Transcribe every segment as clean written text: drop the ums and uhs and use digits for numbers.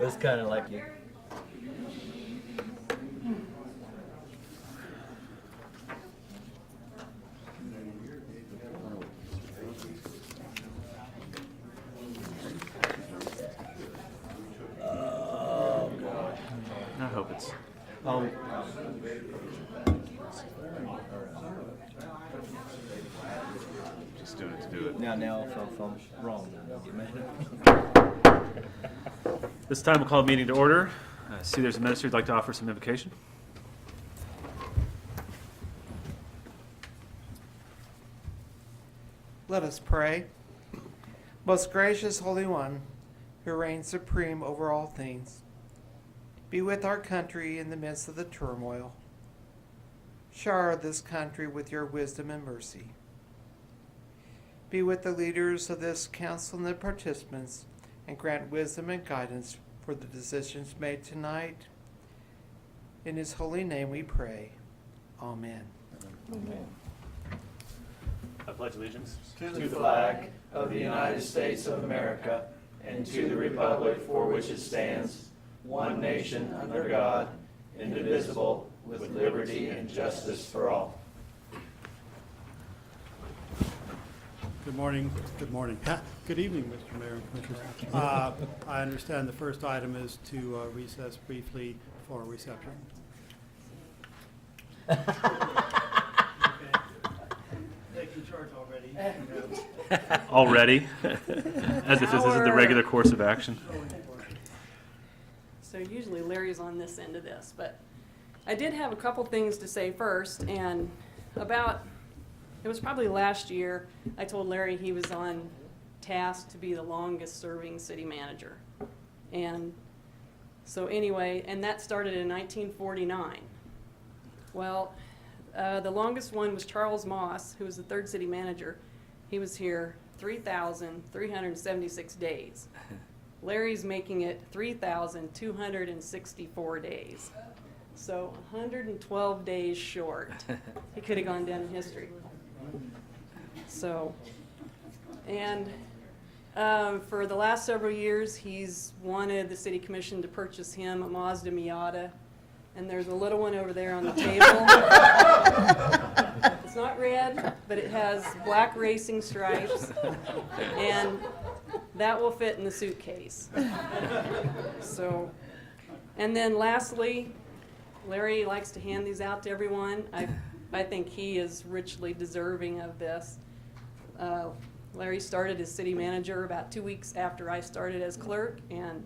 It's kind of like you. Oh, God. I hope it's. Oh. Just doing it to do it. Now, if I'm wrong, you made it. This time we'll call the meeting to order. I see there's a minister who'd like to offer some invocation. Let us pray. Most gracious Holy One, who reigns supreme over all things, be with our country in the midst of the turmoil. Shower this country with your wisdom and mercy. Be with the leaders of this council and the participants, and grant wisdom and guidance for the decisions made tonight. In his holy name we pray. Amen. Amen. I pledge allegiance To the flag of the United States of America and to the republic for which it stands, one nation under God, indivisible, with liberty and justice for all. Good morning. Good morning. Good evening, Mr. Mayor and Commissioners. I understand the first item is to recess briefly for reception. Taking charge already. already, as if this isn't the regular course of action. So usually Larry's on this end of this, but I did have a couple things to say first, and it was probably last year, I told Larry he was on task to be the longest serving city manager. And so anyway, and that started in 1949. Well, the longest one was Charles Moss, who was the third city manager. He was here 3,376 days. Larry's making it 3,264 days. So 112 days short. He could have gone down in history. So, and for the last several years, he's wanted the city commission to purchase him a Mazda Miata. And there's a little one over there on the table. It's not red, but it has black racing stripes. And that will fit in the suitcase. So, and then lastly, Larry likes to hand these out to everyone. I think he is richly deserving of this. Larry started as city manager about 2 weeks after I started as clerk, and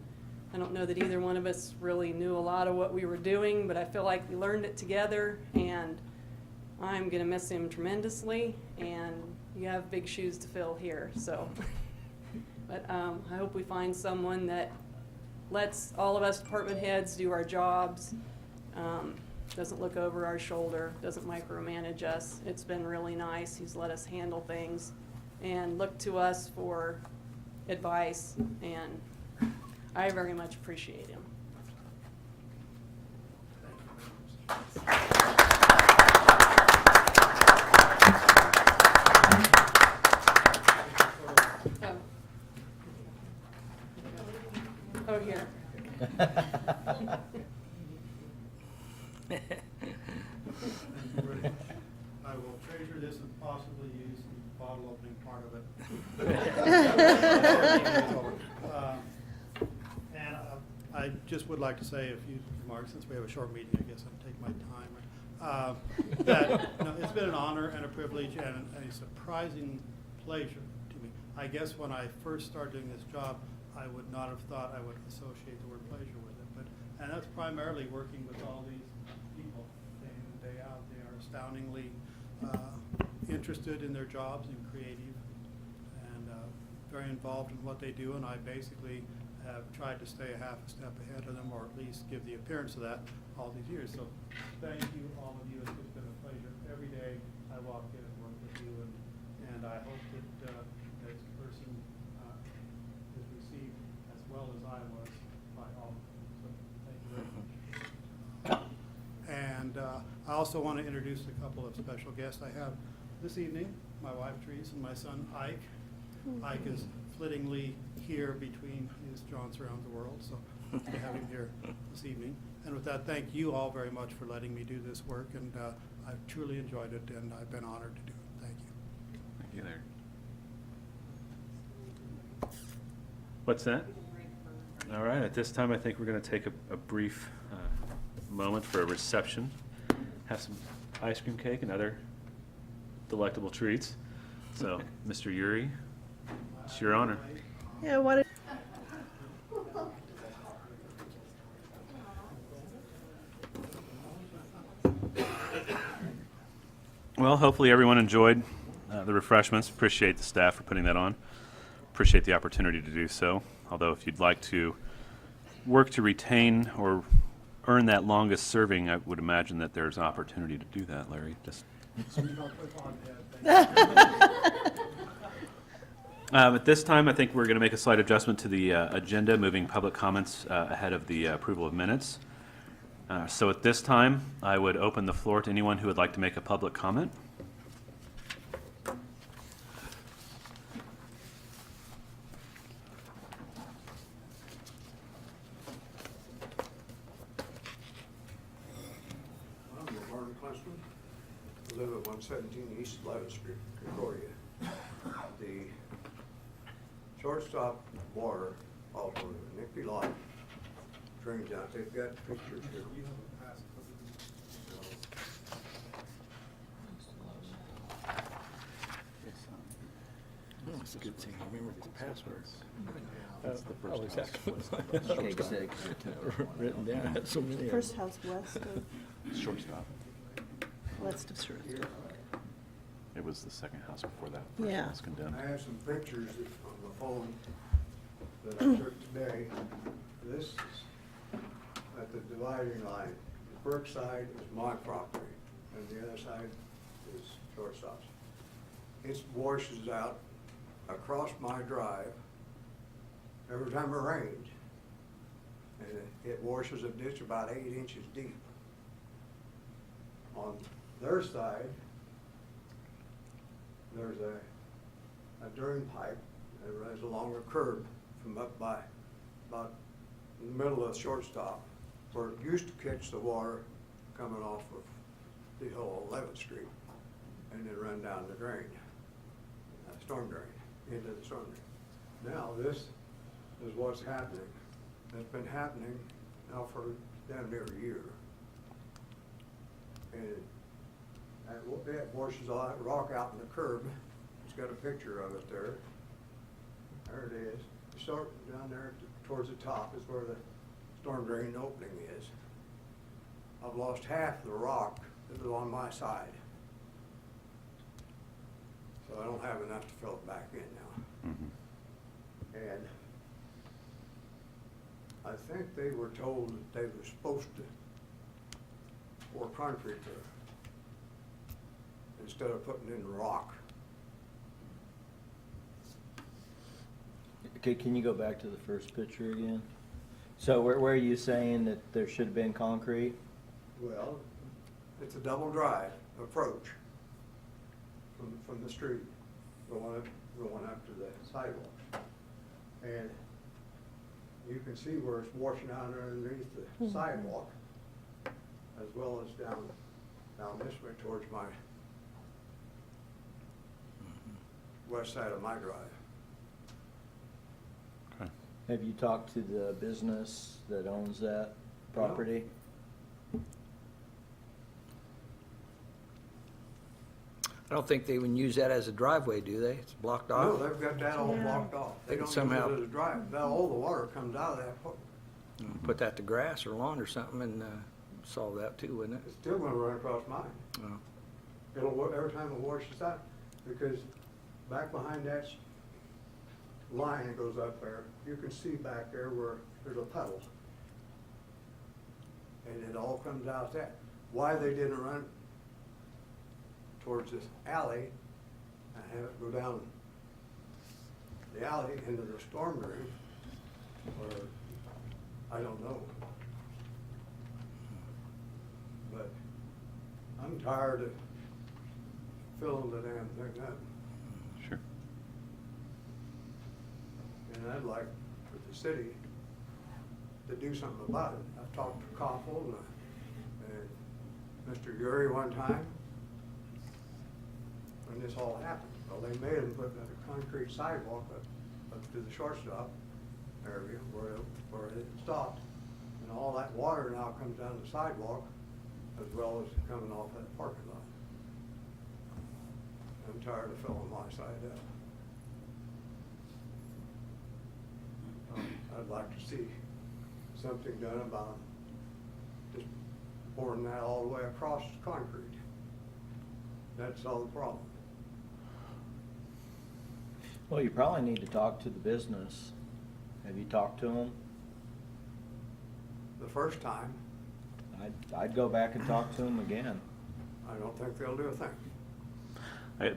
I don't know that either one of us really knew a lot of what we were doing, but I feel like we learned it together, and I'm going to miss him tremendously, and you have big shoes to fill here. So, but I hope we find someone that lets all of us department heads do our jobs, doesn't look over our shoulder, doesn't micromanage us. It's been really nice. He's let us handle things and look to us for advice, and I very much appreciate him. Oh, here. I will treasure this and possibly use the bottle opening part of it. And I just would like to say a few remarks, since we have a short meeting. I guess I'll take my time. That it's been an honor and a privilege and a surprising pleasure to me. I guess when I first started doing this job, I would not have thought I would associate the word pleasure with it. And that's primarily working with all these people day in and day out. They are astoundingly interested in their jobs and creative, and very involved in what they do. And I basically have tried to stay a half a step ahead of them, or at least give the appearance of that all these years. So thank you, all of you. It's just been a pleasure. Every day I walk in and work with you, and I hope that this person is received as well as I was by all of you. So thank you very much. And I also want to introduce a couple of special guests I have this evening. My wife, Therese, and my son, Ike. Ike is flittingly here between his jaunts around the world. So to have him here this evening. And with that, thank you all very much for letting me do this work, and I've truly enjoyed it, and I've been honored to do it. Thank you. Thank you there. What's that? All right, at this time, I think we're going to take a brief moment for a reception. Have some ice cream cake and other delectable treats. So, Mr. Yuri, it's your honor. Yeah, what? Well, hopefully everyone enjoyed the refreshments. Appreciate the staff for putting that on. Appreciate the opportunity to do so. Although if you'd like to work to retain or earn that longest serving, I would imagine that there's an opportunity to do that, Larry. Just at this time, I think we're going to make a slight adjustment to the agenda, moving public comments ahead of the approval of minutes. So at this time, I would open the floor to anyone who would like to make a public comment. I'm Martin Klinsman. I live at 117 East 11th Street, Concordia. The shortstop water off of Nicky Lot drains out. They've got pictures here. It's a good thing I remember his password. Written down, I had so many of them. First house west of, Shortstop. west of Shirley. It was the second house before that. Yeah. It was condemned. I have some pictures on the phone that I took today. This is at the dividing line. The brick side is my property, and the other side is shortstop's. It washes out across my drive every time it rains. And it washes a ditch about 8 inches deep. On their side, there's a drain pipe that runs along a curb from up by about in the middle of the shortstop, where it used to catch the water coming off of the whole 11th Street and then run down the drain, storm drain, into the storm drain. Now this is what's happening. It's been happening now for damn near a year. And it washes all that rock out in the curb. It's got a picture of it there. There it is. You start down there towards the top is where the storm drain opening is. I've lost half the rock that was on my side. So I don't have enough to fill it back in now. Mhm. And I think they were told that they were supposed to pour concrete there instead of putting in rock. Okay, can you go back to the first picture again? So where are you saying that there should have been concrete? Well, it's a double drive approach from the street, going up to the sidewalks. And you can see where it's washing out underneath the sidewalk, as well as down this way towards my west side of my drive. Okay. Have you talked to the business that owns that property? I don't think they even use that as a driveway, do they? It's blocked No, off? they've got that all Yeah. blocked off. They They don't somehow- use it as a drive. Now all the water comes out of that. Put that to grass or lawn or something and solve that too, wouldn't It's it? still gonna run across mine. Oh. Every time it washes out, because back behind that line that goes up there, you can see back there where there's a puddle. And it all comes out that. Why they didn't run towards this alley and have it go down the alley into the storm drain, or, I don't know. But I'm tired of filling the damn thing up. Sure. And I'd like for the city to do something about it. I talked to Koppel and Mr. Urey one time when this all happened. Well, they made him put a concrete sidewalk up to the shortstop area where it stopped. And all that water now comes down the sidewalk as well as coming off that parking lot. I'm tired of filling my side up. I'd like to see something done about just pouring that all the way across concrete. That'd solve the problem. Well, you probably need to talk to the business. Have you talked to them? The first time, I'd go back and talk to them again. I don't think they'll do a thing.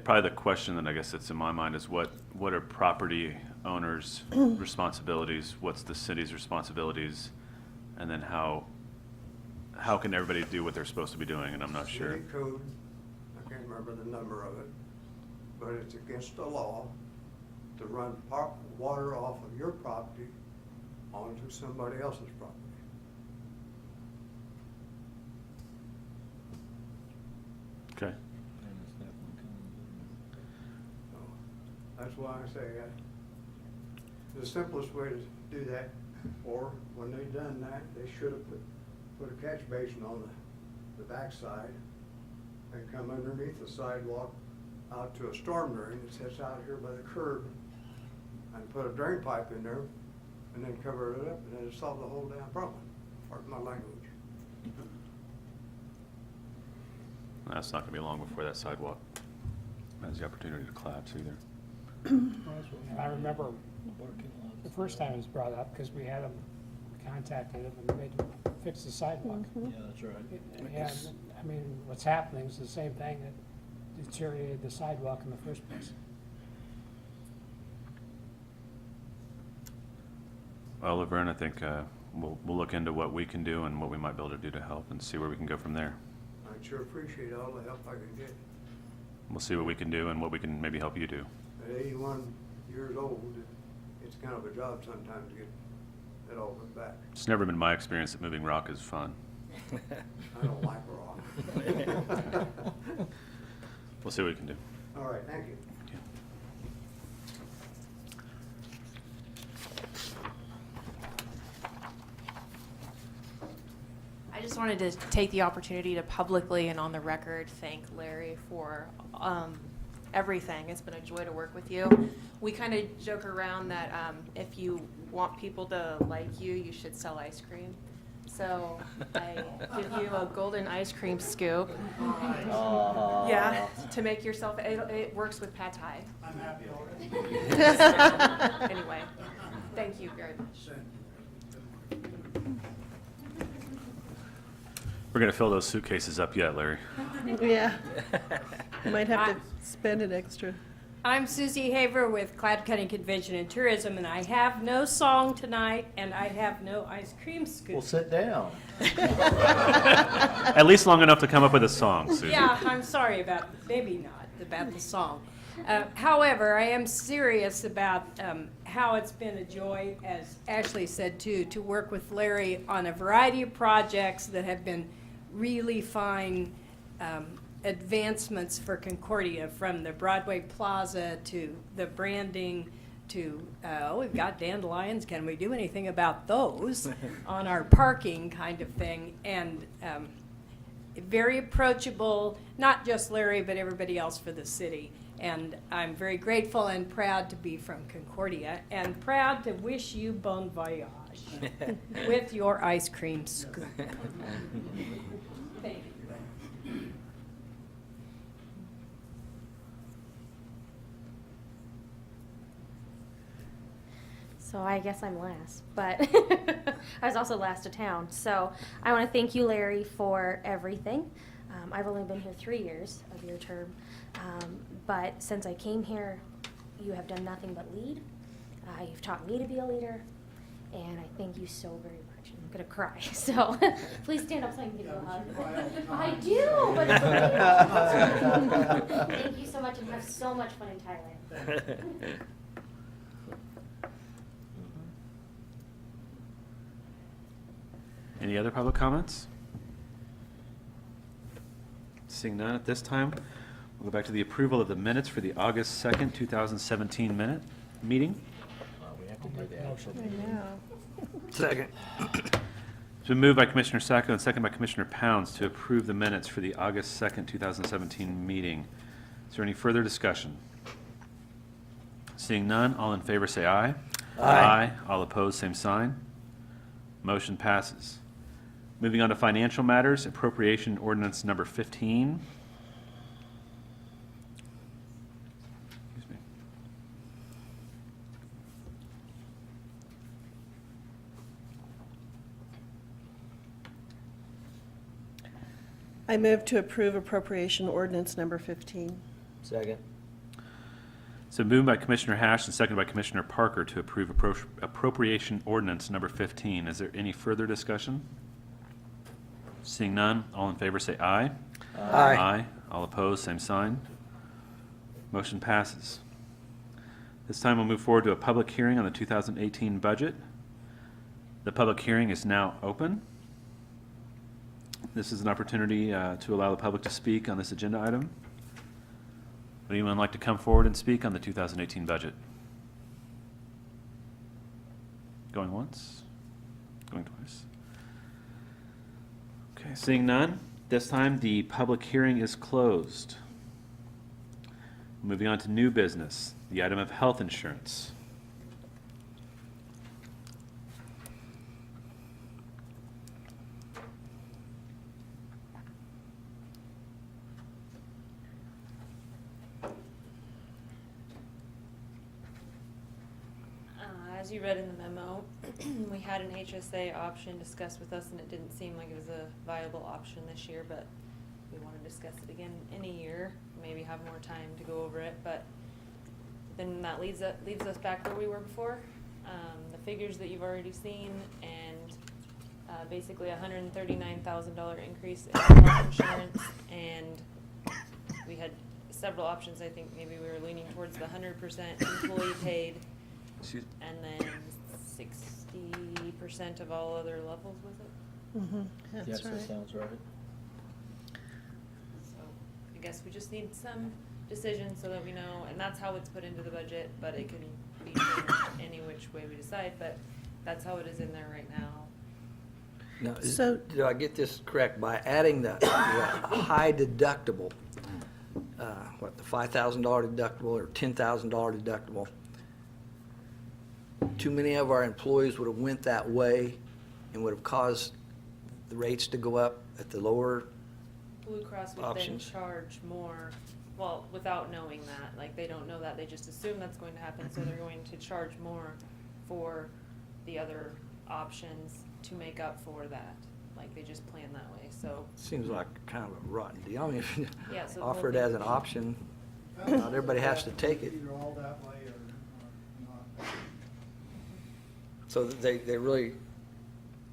Probably the question that I guess that's in my mind is what are property owners' responsibilities? What's the city's responsibilities? And then how can everybody do what they're supposed to be doing? And I'm not sure. City code, I can't remember the number of it, but it's against the law to run water off of your property onto somebody else's property. Okay. So that's why I say the simplest way to do that, or when they done that, they should have put a catch basin on the backside and come underneath the sidewalk out to a storm drain that sits out here by the curb and put a drain pipe in there and then cover it up and then it solved the whole damn problem. Pardon my language. That's not going to be long before that sidewalk has the opportunity to collapse either. And I remember the first time it was brought up, because we had them contacted them and made them fix the sidewalk. Yeah, that's right. And, I mean, what's happening is the same thing that deteriorated the sidewalk in the first place. Well, Laverne, I think we'll look into what we can do and what we might be able to do to help and see where we can go from there. I'd sure appreciate all the help I can get. We'll see what we can do and what we can maybe help you do. At 81 years old, it's kind of a job sometimes to get it all put back. It's never been my experience that moving rock is fun. I don't like rock. We'll see what we can do. All right, thank you. I just wanted to take the opportunity to publicly and on the record thank Larry for everything. It's been a joy to work with you. We kind of joke around that if you want people to like you, you should sell ice cream. So I give you a golden ice cream scoop. Yeah, to make yourself, it works with pad thai. I'm happy already. Anyway, thank you very much. We're going to fill those suitcases up yet, Larry. Yeah. Might have to spend an extra. I'm Susie Haver with Cloud Cutting Convention and Tourism, and I have no song tonight, and I have no ice cream scoop. Well, sit down. At least long enough to come up with a song, Susie. Yeah, I'm sorry about, maybe not, about the song. However, I am serious about how it's been a joy, as Ashley said too, to work with Larry on a variety of projects that have been really fine advancements for Concordia, from the Broadway Plaza to the branding to, we've got dandelions, can we do anything about those on our parking kind of thing, and very approachable, not just Larry, but everybody else for the city. And I'm very grateful and proud to be from Concordia, and proud to wish you bon voyage with your ice cream scoop. Thank you. So I guess I'm last, but I was also last to town. So I want to thank you, Larry, for everything. I've only been here 3 years of your term, but since I came here, you have done nothing but lead. You've taught me to be a leader, and I thank you so very much. I'm gonna cry, so please stand up so I can give you a hug. I do, but it's okay. Thank you so much, and have so much fun in Thailand. Any other public comments? Seeing none at this time, we'll go back to the approval of the minutes for the August 2nd, 2017 meeting. We have to do the actual. I know. Second. It's been moved by Commissioner Sacco and seconded by Commissioner Pounds to approve the minutes for the August 2nd, 2017 meeting. Is there any further discussion? Seeing none, all in favor say aye. Aye. All opposed, same sign. Motion passes. Moving on to financial matters, appropriation ordinance number 15. Excuse me. I move to approve appropriation ordinance number 15. Second. So moved by Commissioner Hash and seconded by Commissioner Parker to approve appropriation ordinance number 15. Is there any further discussion? Seeing none, all in favor say aye. Aye. All opposed, same sign. Motion passes. This time we'll move forward to a public hearing on the 2018 budget. The public hearing is now open. This is an opportunity to allow the public to speak on this agenda item. Would anyone like to come forward and speak on the 2018 budget? Going once? Going twice? Okay, seeing none, this time the public hearing is closed. Moving on to new business, the item of health insurance. As you read in the memo, we had an HSA option discussed with us, and it didn't seem like it was a viable option this year, but we want to discuss it again in a year, maybe have more time to go over it, but then that leaves us back where we were before. The figures that you've already seen, and basically a $139,000 increase in health insurance, and we had several options. I think maybe we were leaning towards the 100% employee paid, and then 60% of all other levels, was it? Mm-hmm. Yes, That's that right. sounds right. So I guess we just need some decision so that we know, and that's how it's put into the budget, but it can be changed any which way we decide, but that's how it is in there right now. Now, So- do I get this correct? By adding the high deductible, the $5,000 deductible or $10,000 deductible, too many of our employees would have went that way and would have caused the rates to go up at the lower. Blue Cross would Options. then charge more, well, without knowing that, like, they don't know that, they just assume that's going to happen, so they're going to charge more for the other options to make up for that, like, they just plan that way, so. Seems like kind of a rotten deal. I mean, if you Yeah, so offer it we'll as be- an option, not everybody has to take it. Either all that way or not. So that they really,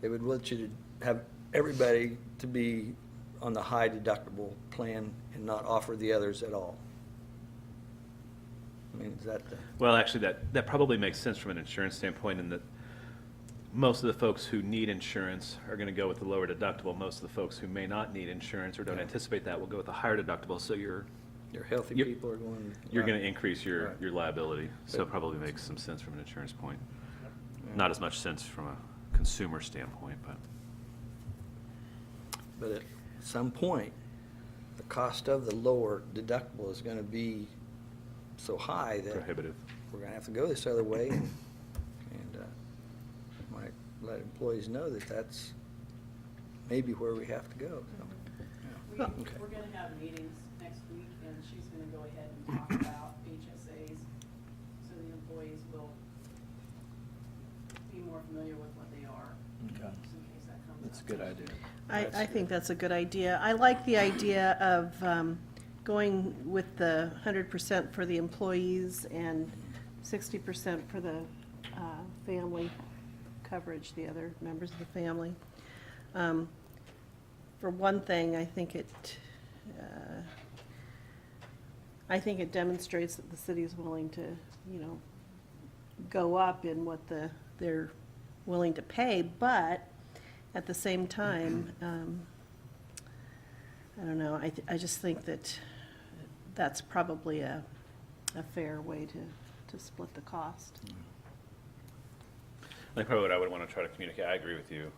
they would want you to have everybody to be on the high deductible plan and not offer the others at all. I mean, is that the? Well, actually, that probably makes sense from an insurance standpoint in that most of the folks who need insurance are going to go with the lower deductible. Most of the folks who may not need insurance or don't anticipate that will go with the higher deductible. So you're Healthy You're- people are going. going to increase your Right. liability. So it But- probably makes some sense from an insurance point. Not as much sense from a consumer standpoint, but. But at some point, the cost of the lower deductible is gonna be so high that Prohibitive. we're gonna have to go this other way. And might let employees know that that's maybe where we have to go, so. yeah. Okay. We're gonna have meetings next week, and she's gonna go ahead and talk about HSAs, so the employees will be more familiar with what they are, Okay. just in case that comes up. That's a good idea. I think that's a good idea. I like the idea of going with the 100% for the employees and 60% for the family coverage, the other members of the family. For one thing, I think it demonstrates that the city is willing to, go up in what they're willing to pay, but at the same time, I don't know, I just think that that's probably a fair way to split the cost. I think probably what I would want to try to communicate, I agree with you,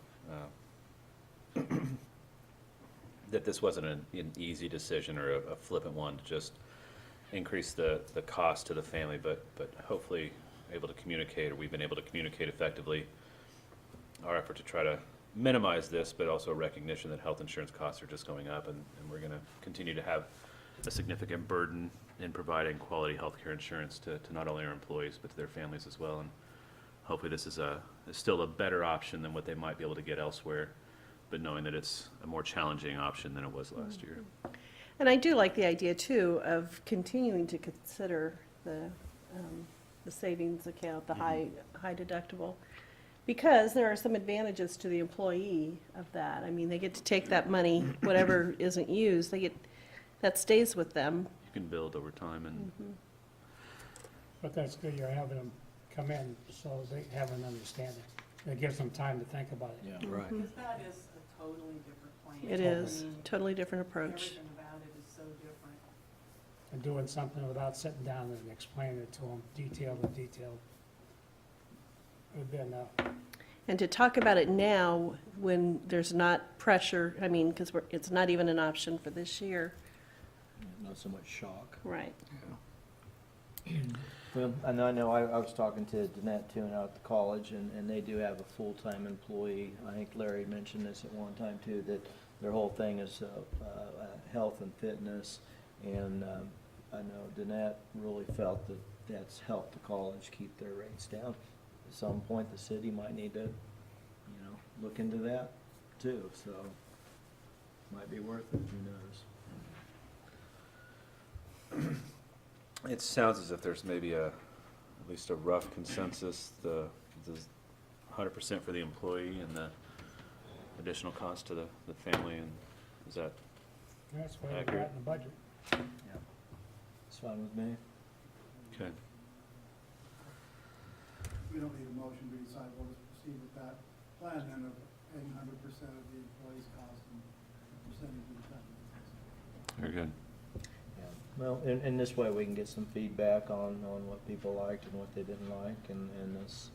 that this wasn't an easy decision or a flippant one to just increase the cost to the family, but hopefully able to communicate, or we've been able to communicate effectively our effort to try to minimize this, but also a recognition that health insurance costs are just going up, and we're going to continue to have a significant burden in providing quality health care insurance to not only our employees, but to their families as well. And hopefully this is still a better option than what they might be able to get elsewhere, but knowing that it's a more challenging option than it was last year. And I do like the idea, too, of continuing to consider the savings account, the high deductible, because there are some advantages to the employee of that. I mean, they get to take that money, whatever isn't used, that stays with them. You can build over time, and But that's good, you're having them come in so they have an understanding. It gives them time to think about it. Yeah. Right. Mhm. Because that is a totally different plan. It is, I mean, totally different approach. everything about it is so different. And doing something without sitting down and explaining it to them, detail to detail, would be enough. And to talk about it now, when there's not pressure, I mean, because it's not even an option for this year. Not so much shock. Right. Well, I know I was talking to Danette too, and out at the college, and they do have a full-time employee. I think Larry mentioned this at one time too, that their whole thing is health and fitness. And I know Danette really felt that that's helped the college keep their rates down. At some point, the city might need to, look into that too, so might be worth it, who knows? it sounds as if there's maybe at least a rough consensus, the 100% for the employee and the additional cost to the family, and is that That's what we got accurate? in the budget. Yeah. It's fine with me. Okay. We don't need a motion to decide, we'll just proceed with that plan then of paying 100% of the employee's cost and percentage of the family. Very good. Yeah. Well, in this way, we can get some feedback on what people liked and what they didn't like, and that's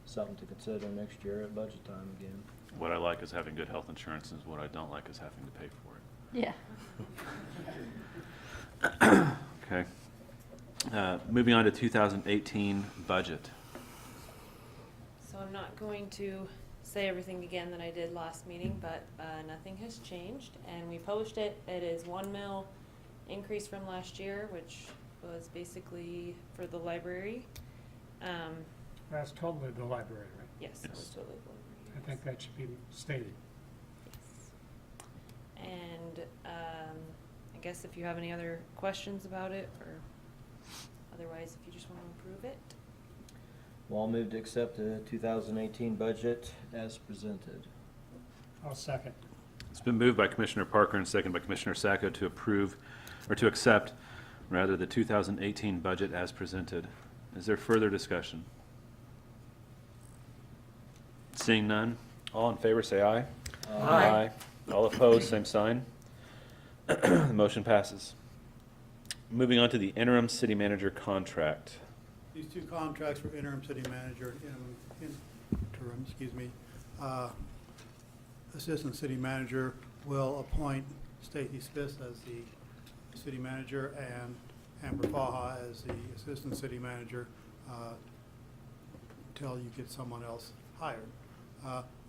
something to consider next year at budget time again. What I like is having good health insurance, and what I don't like is having to pay for Yeah. it. Okay. Moving on to 2018 budget. So I'm not going to say everything again that I did last meeting, but nothing has changed, and we published it. It is 1 mil increase from last year, which was basically for the library. That's totally the library, right? Yes, it was Yes. totally the library. I think that should be stated. Yes. And I guess if you have any other questions about it, or otherwise, if you just want to approve it. Well, I'll move to accept the 2018 budget as presented. I'll second. It's been moved by Commissioner Parker and seconded by Commissioner Sacco to approve, or to accept, rather, the 2018 budget as presented. Is there further discussion? Seeing none, all in favor say aye. Aye. All opposed, same sign. The motion passes. Moving on to the interim city manager contract. These two contracts for interim city manager and interim, assistant city manager will appoint Stacy Spitz as the city manager and Amber Faha as the assistant city manager until you get someone else hired.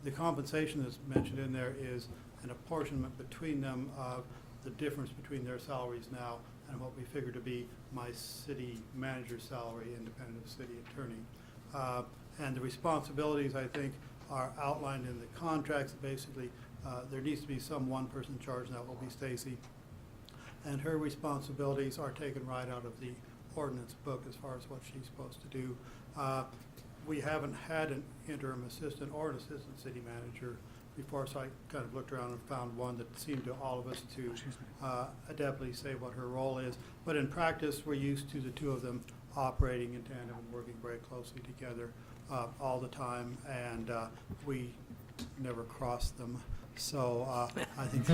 The compensation that's mentioned in there is an apportionment between them of the difference between their salaries now and what we figure to be my city manager's salary, independent of city attorney. And the responsibilities, I think, are outlined in the contracts. Basically, there needs to be some one person in charge, and that will be Stacy. And her responsibilities are taken right out of the ordinance book as far as what she's supposed to do. We haven't had an interim assistant or an assistant city manager before, so I kind of looked around and found one that seemed to all of us to adeptly say what her role is. But in practice, we're used to the two of them operating in tandem and working very closely together all the time. And we never crossed them. So I think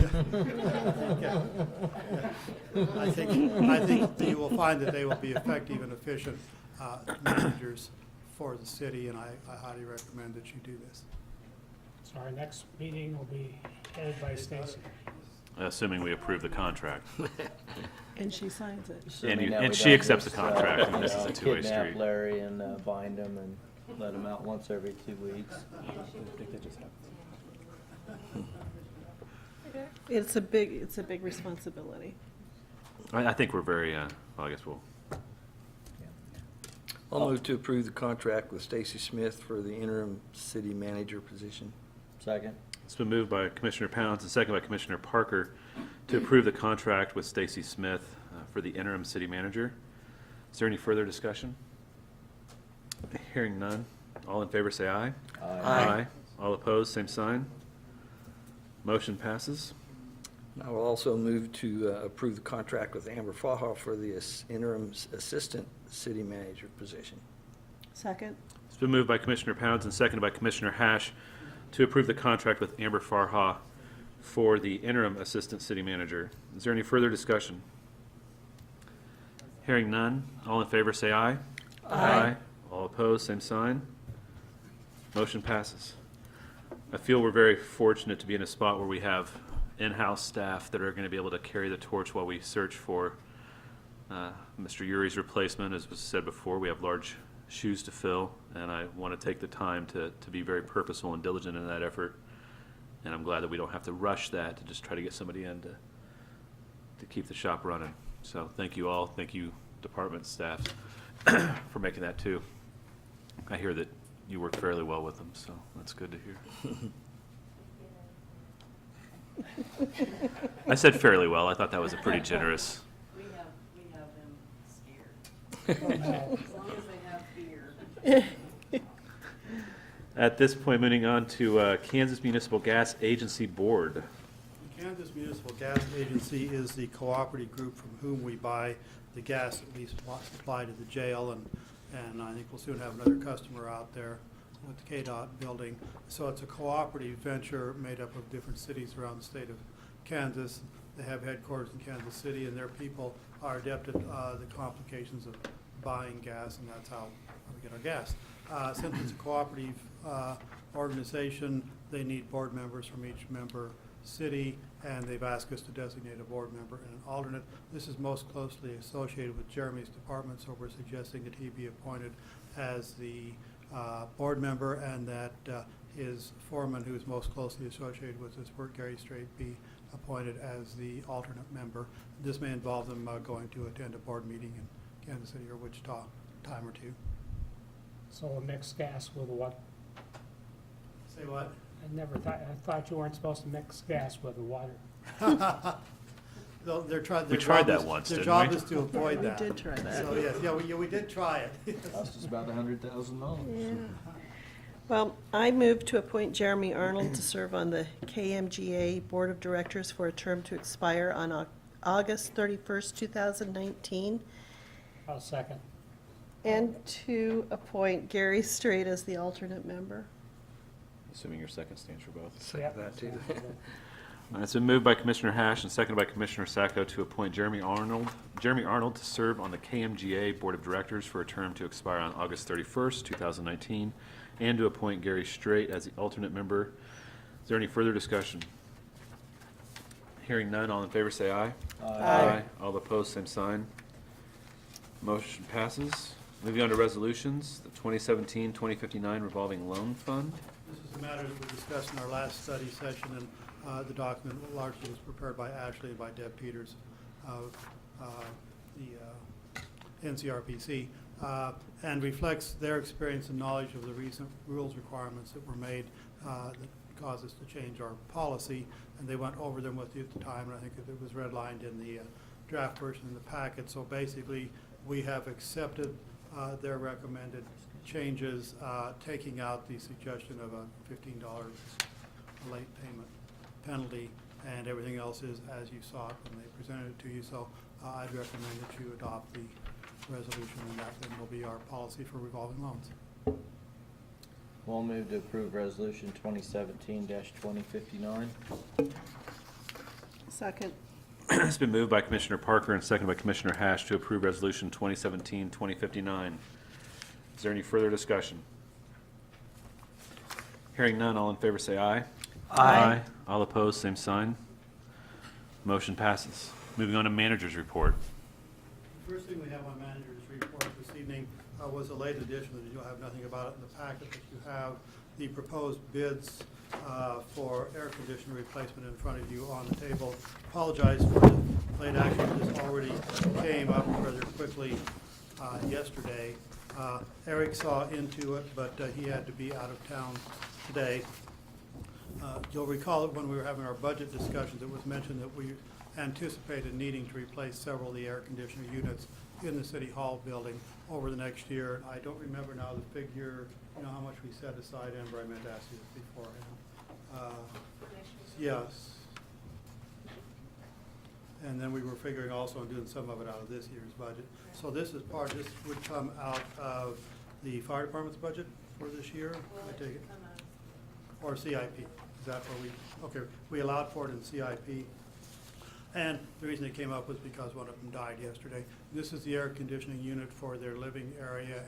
I think that you will find that they will be effective and efficient managers for the city, and I highly recommend that you do this. So our next meeting will be headed by Stacy. Assuming we approve the contract. And she signs it. Assuming you- that and we she don't accepts the just, contract, and you this is know, a two-way kidnap street. Larry and bind him and let him out once every 2 weeks. It's a big responsibility. I think we're very, well, I guess we'll, I'll move to approve the contract with Stacy Smith for the interim city manager position. Second? it's been moved by Commissioner Pounds and second by Commissioner Parker to approve the contract with Stacy Smith for the interim city manager. Is there any further discussion? Hearing none. All in favor say aye. Aye. All opposed, same sign. Motion passes. I will also move to approve the contract with Amber Faha for the interim assistant city manager position. Second? It's been moved by Commissioner Pounds and seconded by Commissioner Hash to approve the contract with Amber Farha for the interim assistant city manager. Is there any further discussion? Hearing none. All in favor say aye. Aye. All opposed, same sign. Motion passes. I feel we're very fortunate to be in a spot where we have in-house staff that are going to be able to carry the torch while we search for Mr. Uri's replacement. As was said before, we have large shoes to fill, and I want to take the time to be very purposeful and diligent in that effort. And I'm glad that we don't have to rush that to just try to get somebody in to keep the shop running. So thank you all. Thank you, department staff, for making that too. I hear that you work fairly well with them, so that's good to hear. I said fairly well. I thought that was a pretty generous. We have them scared. As long as they have beer. At this point, moving on to Kansas Municipal Gas Agency Board. The Kansas Municipal Gas Agency is the cooperative group from whom we buy the gas that we supply to the jail, and I think we'll soon have another customer out there with the KDOT building. So it's a cooperative venture made up of different cities around the state of Kansas. They have headquarters in Kansas City, and their people are adept at the complications of buying gas, and that's how we get our gas. Since it's a cooperative organization, they need board members from each member city, and they've asked us to designate a board member and an alternate. This is most closely associated with Jeremy's department, so we're suggesting that he be appointed as the board member, and that his foreman, who is most closely associated with this work, Gary Strait, be appointed as the alternate member. This may involve them going to attend a board meeting in Kansas City or Wichita, a time or two. So a mixed gas with what? Say what? I thought you weren't supposed to mix gas with the water. They're trying. We tried that once, Their didn't job we? is to avoid We that. did try that. So yes, we did try it. Cost us about $100,000. Yeah. Well, I move to appoint Jeremy Arnold to serve on the KMGA Board of Directors for a term to expire on August 31st, 2019, I'll second. and to appoint Gary Strait as the alternate member. Assuming your second stands for both. Second that too. It's been moved by Commissioner Hash and seconded by Commissioner Sacco to appoint Jeremy Arnold to serve on the KMGA Board of Directors for a term to expire on August 31st, 2019, and to appoint Gary Strait as the alternate member. Is there any further discussion? Hearing none, all in favor say aye. Aye. All opposed, same sign. Motion passes. Moving on to resolutions, the 2017-2059 revolving loan fund. This is a matter that we discussed in our last study session, and the document largely was prepared by Ashley and by Deb Peters of the NCRPC, and reflects their experience and knowledge of the recent rules requirements that were made that caused us to change our policy, and they went over them with you at the time, and I think that it was redlined in the draft version in the packet. So basically, we have accepted their recommended changes, taking out the suggestion of a $15 late payment penalty, and everything else is as you saw it when they presented it to you. So I'd recommend that you adopt the resolution, and that then will be our policy for revolving loans. We'll move to approve resolution 2017-2059. Second. It's been moved by Commissioner Parker and seconded by Commissioner Hash to approve Resolution 2017-2059. Is there any further discussion? Hearing none, all in favor say aye. Aye. All opposed, same sign. Motion passes. Moving on to manager's report. The first thing we have on manager's report this evening was a late addition, that you'll have nothing about it in the packet, but you have the proposed bids for air conditioner replacement in front of you on the table. Apologize for the late action. This already came up rather quickly yesterday. Eric saw into it, but he had to be out of town today. You'll recall that when we were having our budget discussions, it was mentioned that we anticipated needing to replace several of the air conditioner units in the City Hall building over the next year. I don't remember now the figure, you know, how much we set aside, Amber, I meant to ask you this beforehand. Yes. And then we were figuring also on doing some of it out of this year's budget. So this would come out of the fire department's budget for this year, I take it? Or CIP, is that where we allowed for it in CIP. And the reason it came up was because one of them died yesterday. This is the air conditioning unit for their living area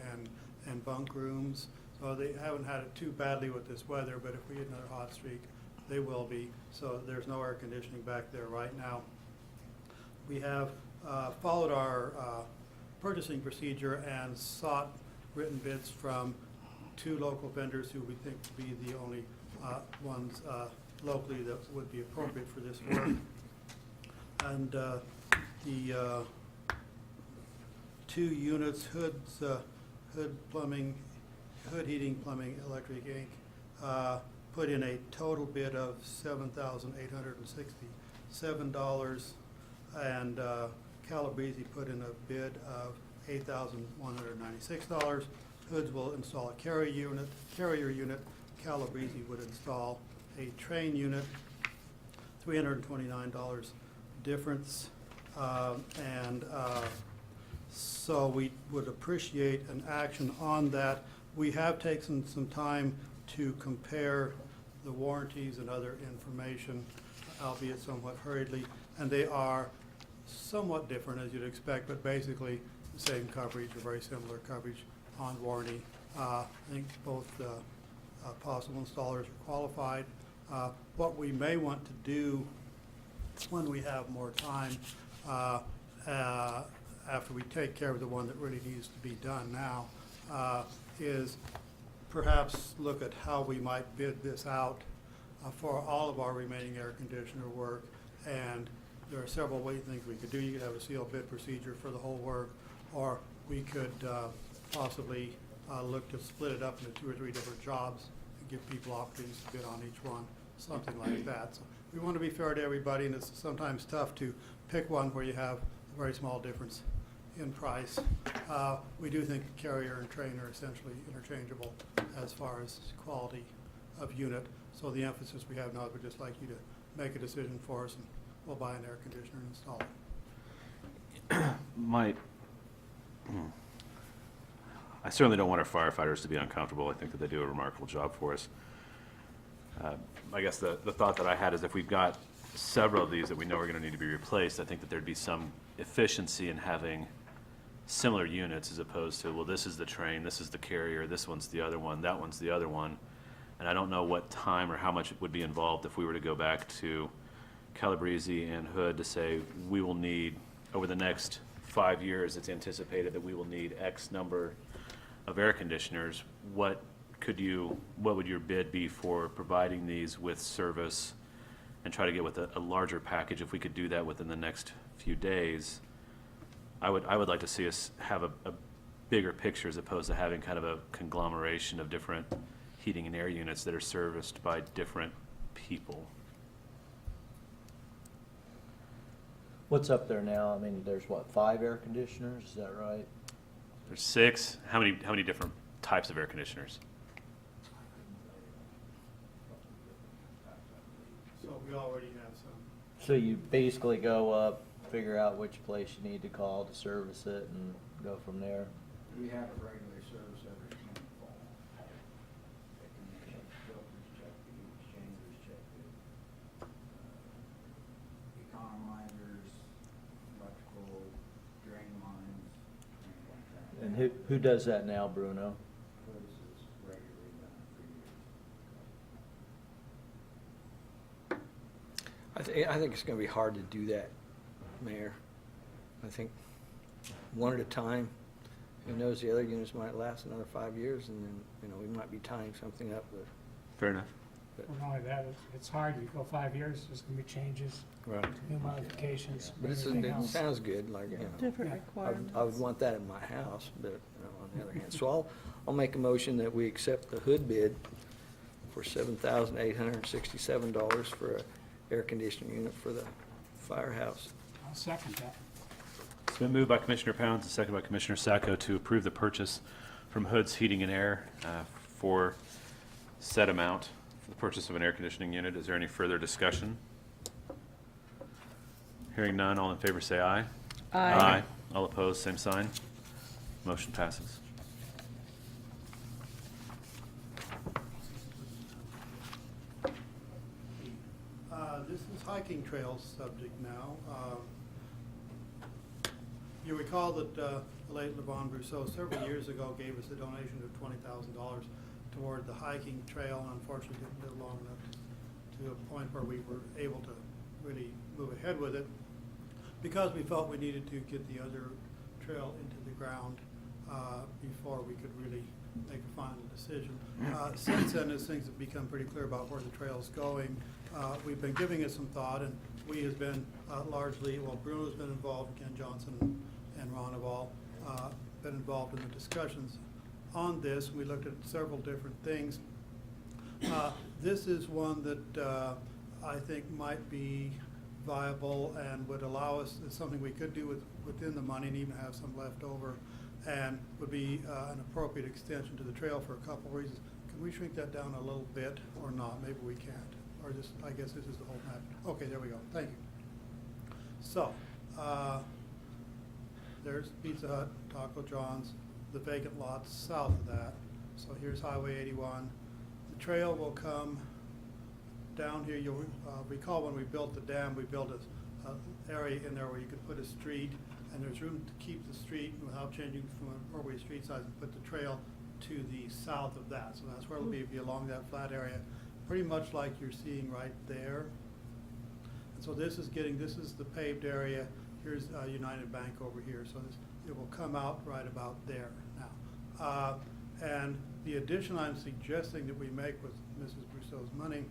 and bunk rooms. So they haven't had it too badly with this weather, but if we get another hot streak, they will be. So there's no air conditioning back there right now. We have followed our purchasing procedure and sought written bids from 2 local vendors who we think to be the only ones locally that would be appropriate for this work. And the 2 units, Hood Heating, Plumbing, Electric Inc., put in a total bid of $7,867, and Calabrese put in a bid of $8,196. Hoods will install a carrier unit. Calabrese would install a train unit, $329 difference. So we would appreciate an action on that. We have taken some time to compare the warranties and other information, albeit somewhat hurriedly, and they are somewhat different as you'd expect, but basically the same coverage or very similar coverage on warranty. I think both possible installers are qualified. What we may want to do when we have more time, after we take care of the one that really needs to be done now, is perhaps look at how we might bid this out for all of our remaining air conditioner work. And there are several things we could do. You could have a sealed bid procedure for the whole work, or we could possibly look to split it up into 2 or 3 different jobs and give people opportunities to bid on each one, something like that. So we want to be fair to everybody, and it's sometimes tough to pick one where you have a very small difference in price. We do think carrier and train are essentially interchangeable as far as quality of unit. So the emphasis we have now is we'd just like you to make a decision for us, and we'll buy an air conditioner and install it. I certainly don't want our firefighters to be uncomfortable. I think that they do a remarkable job for us. I guess the thought that I had is if we've got several of these that we know are going to need to be replaced, I think that there'd be some efficiency in having similar units as opposed to, well, this is the train, this is the carrier, this one's the other one, that one's the other one. And I don't know what time or how much it would be involved if we were to go back to Calabrese and Hood to say, we will need, over the next 5 years, it's anticipated that we will need X number of air conditioners. What would your bid be for providing these with service, and try to get with a larger package? If we could do that within the next few days, I would like to see us have a bigger picture as opposed to having kind of a conglomeration of different heating and air units that are serviced by different people. What's up there now? I mean, there's what, 5 air conditioners? Is that right? There's 6. How many different types of air conditioners? So we already have some. So you basically go up, figure out which place you need to call to service it, and go from there. We have it regularly serviced every fall. And who does that now, Bruno? I think it's gonna be hard to do that, Mayor. I think one at a time. Who knows, the other units might last another 5 years, and then, we might be tying something up with. Fair enough. Well, not only that, it's hard, you go 5 years, there's gonna be changes, Right. new modifications, But everything it else. sounds good, like, Different Yeah. requirements. I would want that in my house, but on the other hand. So I'll make a motion that we accept the hood bid for $7,867 for a air conditioning unit for the firehouse. I'll second that. It's been moved by Commissioner Pounds and seconded by Commissioner Sacco to approve the purchase from Hood's Heating and Air for said amount for the purchase of an air conditioning unit. Is there any further discussion? Hearing none, all in favor say aye. Aye. All opposed, same sign. Motion passes. This is hiking trails subject now. You recall that the late Levon Brousseau several years ago gave us a donation of $20,000 toward the hiking trail, and unfortunately didn't live long enough to a point where we were able to really move ahead with it, because we felt we needed to get the other trail into the ground before we could really make a final decision. Since then, as things have become pretty clear about where the trail's going, we've been giving it some thought, and we have been largely, well, Bruno's been involved, Ken Johnson and Ron have all been involved in the discussions on this. We looked at several different things. This is one that I think might be viable and would allow us, it's something we could do within the money and even have some left over, and would be an appropriate extension to the trail for a couple of reasons. Can we shrink that down a little bit or not? Maybe we can't. Or just, I guess this is the whole map. Okay, there we go. Thank you. So, there's Pizza Hut, Taco John's, the vacant lots south of that. So here's Highway 81. The trail will come down here. You'll recall when we built the dam, we built an area in there where you could put a street, and there's room to keep the street without changing from an appropriate street size, and put the trail to the south of that. So that's where it'll be along that flat area, pretty much like you're seeing right there. And so this is the paved area. Here's United Bank over here. So it will come out right about there now. And the addition I'm suggesting that we make with Mrs. Brousseau's money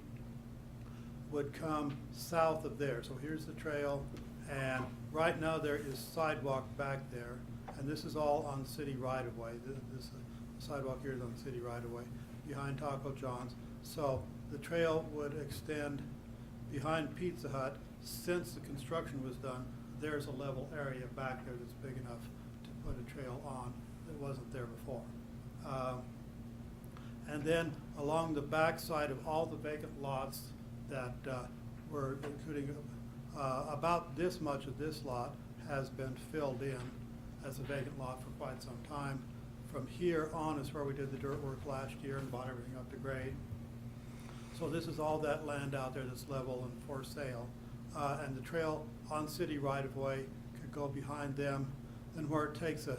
would come south of there. So here's the trail, and right now there is sidewalk back there, and this is all on city right-of-way. This sidewalk here is on city right-of-way behind Taco John's. So the trail would extend behind Pizza Hut. Since the construction was done, there's a level area back there that's big enough to put a trail on that wasn't there before. And then along the back side of all the vacant lots that were including about this much of this lot has been filled in as a vacant lot for quite some time. From here on is where we did the dirt work last year and bought everything up to grade. So this is all that land out there that's level and for sale. And the trail on city right-of-way could go behind them. Then where it takes a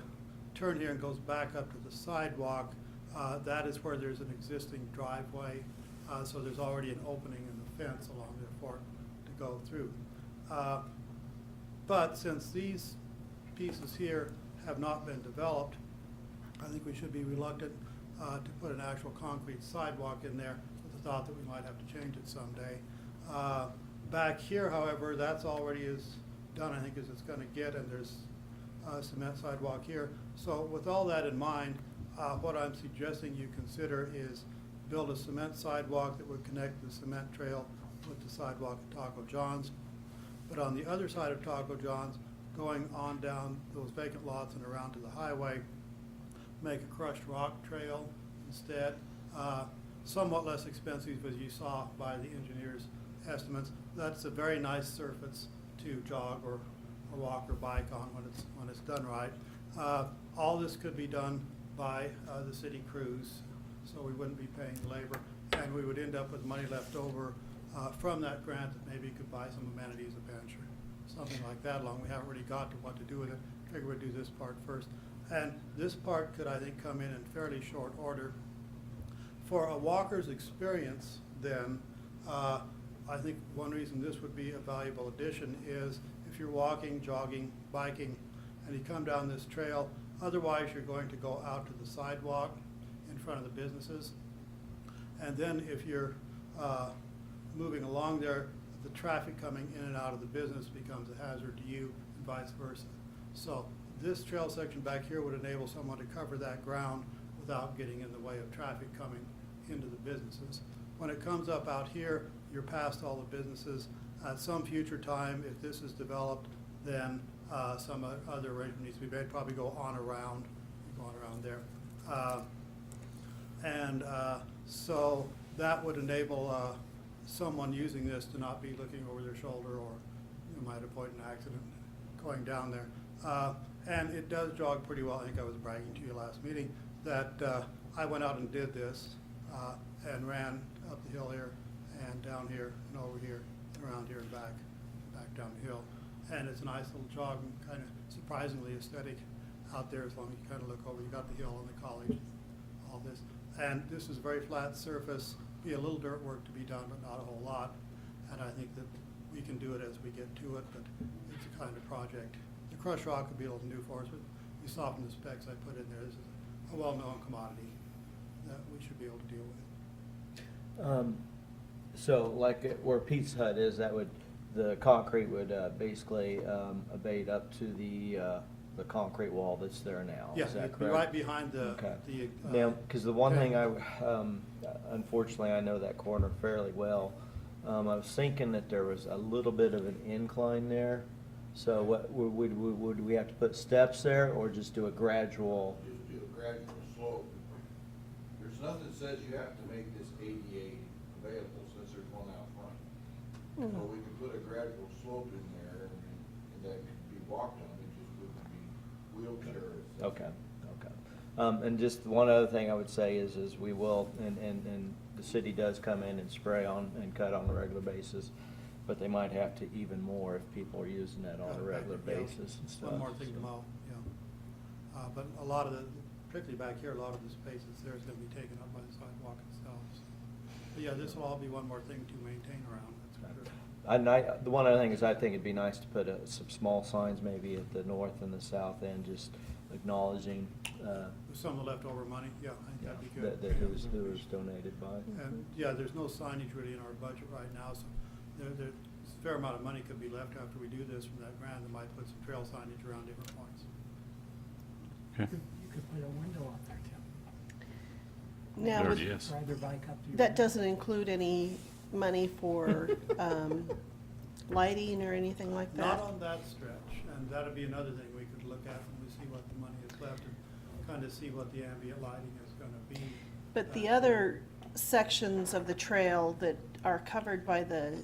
turn here and goes back up to the sidewalk, that is where there's an existing driveway. So there's already an opening in the fence along there for it to go through. But since these pieces here have not been developed, I think we should be reluctant to put an actual concrete sidewalk in there with the thought that we might have to change it someday. Back here, however, that's already as done, I think, as it's going to get, and there's a cement sidewalk here. So with all that in mind, what I'm suggesting you consider is build a cement sidewalk that would connect the cement trail with the sidewalk at Taco John's. But on the other side of Taco John's, going on down those vacant lots and around to the highway, make a crushed rock trail instead. Somewhat less expensive, as you saw by the engineer's estimates. That's a very nice surface to jog or walk or bike on when it's done right. All this could be done by the city crews, so we wouldn't be paying labor, and we would end up with money left over from that grant that maybe could buy some amenities, a bench or something like that along. We haven't really got to what to do with it. Figure we'd do this part first. And this part could, I think, come in fairly short order. For a walker's experience, then, I think one reason this would be a valuable addition is if you're walking, jogging, biking, and you come down this trail, otherwise you're going to go out to the sidewalk in front of the businesses. And then if you're moving along there, the traffic coming in and out of the business becomes a hazard to you and vice versa. So this trail section back here would enable someone to cover that ground without getting in the way of traffic coming into the businesses. When it comes up out here, you're past all the businesses. At some future time, if this is developed, then some other arrangement needs to be made, probably go on around there. So that would enable someone using this to not be looking over their shoulder, or you might avoid an accident going down there. And it does jog pretty well. I think I was bragging to you last meeting that I went out and did this and ran up the hill here and down here and over here and around here and back down the hill. And it's a nice little jog and kind of surprisingly aesthetic out there as long as you kind of look over. You got the hill and the college, all this. And this is a very flat surface, be a little dirt work to be done, but not a whole lot. And I think that we can do it as we get to it, but it's a kind of project. The crushed rock would be a little new for us, but you saw from the specs I put in there, this is a well-known commodity that we should be able to deal with. So like where Pizza Hut is, the concrete would basically abate up to the concrete wall that's there now. Yeah, Is that it'd be correct? right behind the. Okay. the, Now, because the one thing okay. unfortunately, I know that corner fairly well. I was thinking that there was a little bit of an incline there. So what, would we have to put steps there, or just do a gradual? Just do a gradual slope. There's nothing that says you have to make this ADA available since there's one out front. So we could put a gradual slope in there and that could be walked on, it just wouldn't be wheelchair. Okay, okay. And just one other thing I would say is we will, and the city does come in and spray on and cut on a regular basis, but they might have to even more if people are using that on a regular basis and stuff. One more thing to mow, yeah. But a lot of particularly back here, a lot of the spaces there is going to be taken up by the sidewalk themselves. But yeah, this will all be one more thing to maintain around, that's for sure. And the one other thing is I think it'd be nice to put some small signs maybe at the north and the south end, just acknowledging With some of the leftover money, yeah, I think that'd be good. that who was donated by. And, yeah, there's no signage really in our budget right now, so there's a fair amount of money could be left after we do this from that grant, that might put some trail signage around different points. Okay. You could put a window up there too. Now, There would- it is. Ride their bike up to your. that doesn't include any money for lighting or anything like that? Not on that stretch, and that'd be another thing we could look at when we see what the money is left and kind of see what the ambient lighting is gonna be. But the other sections of the trail that are covered by the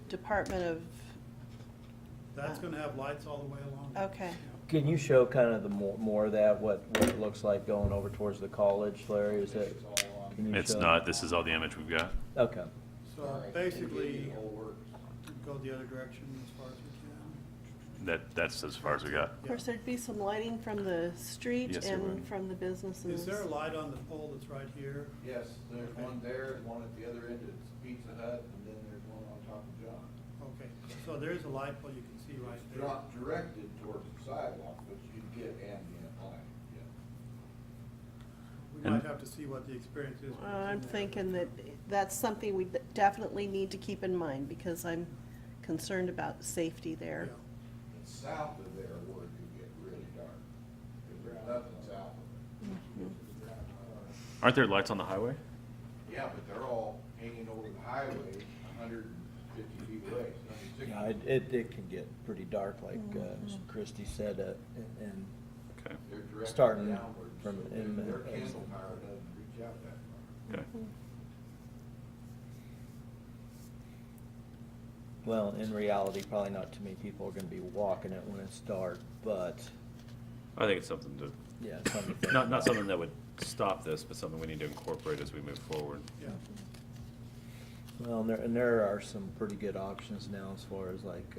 Department of, That's gonna have lights all the way along. Okay. Can you show kind of the more of that, what it looks like going over towards the college, Larry? Is that? Can you It's show? not, this is all the image we've got. Okay. So basically, go the other direction as far as we can. That's as far as we got. of course, there'd be some lighting from the street Yes, there and would. from the businesses. Is there a light on the pole that's right here? Yes, there's one there, one at the other end, it's Pizza Hut, and then there's one on top of John. Okay, so there's a light pole you can see right It's there. not directed towards the sidewalk, but you get ambient light, yeah. We might have to see what the experience is. when it's in I'm there. thinking that that's something we definitely need to keep in mind, because I'm concerned about safety there. Yeah. And south of there where it could get really dark, because there's nothing south of it. Aren't there lights on the highway? Yeah, but they're all hanging over the highway 150 feet away. It's nothing sticking. Yeah, it can get pretty dark, like Christie said, and Okay. They're directed starting downward, from so in their candle power doesn't reach out that far. Okay. well, in reality, probably not too many people are gonna be walking it when it's dark, but, I think it's something to, yeah, something to think not about. something that would stop this, but something we need to incorporate as we move forward. Yeah. Well, and there are some pretty good options now as far as like,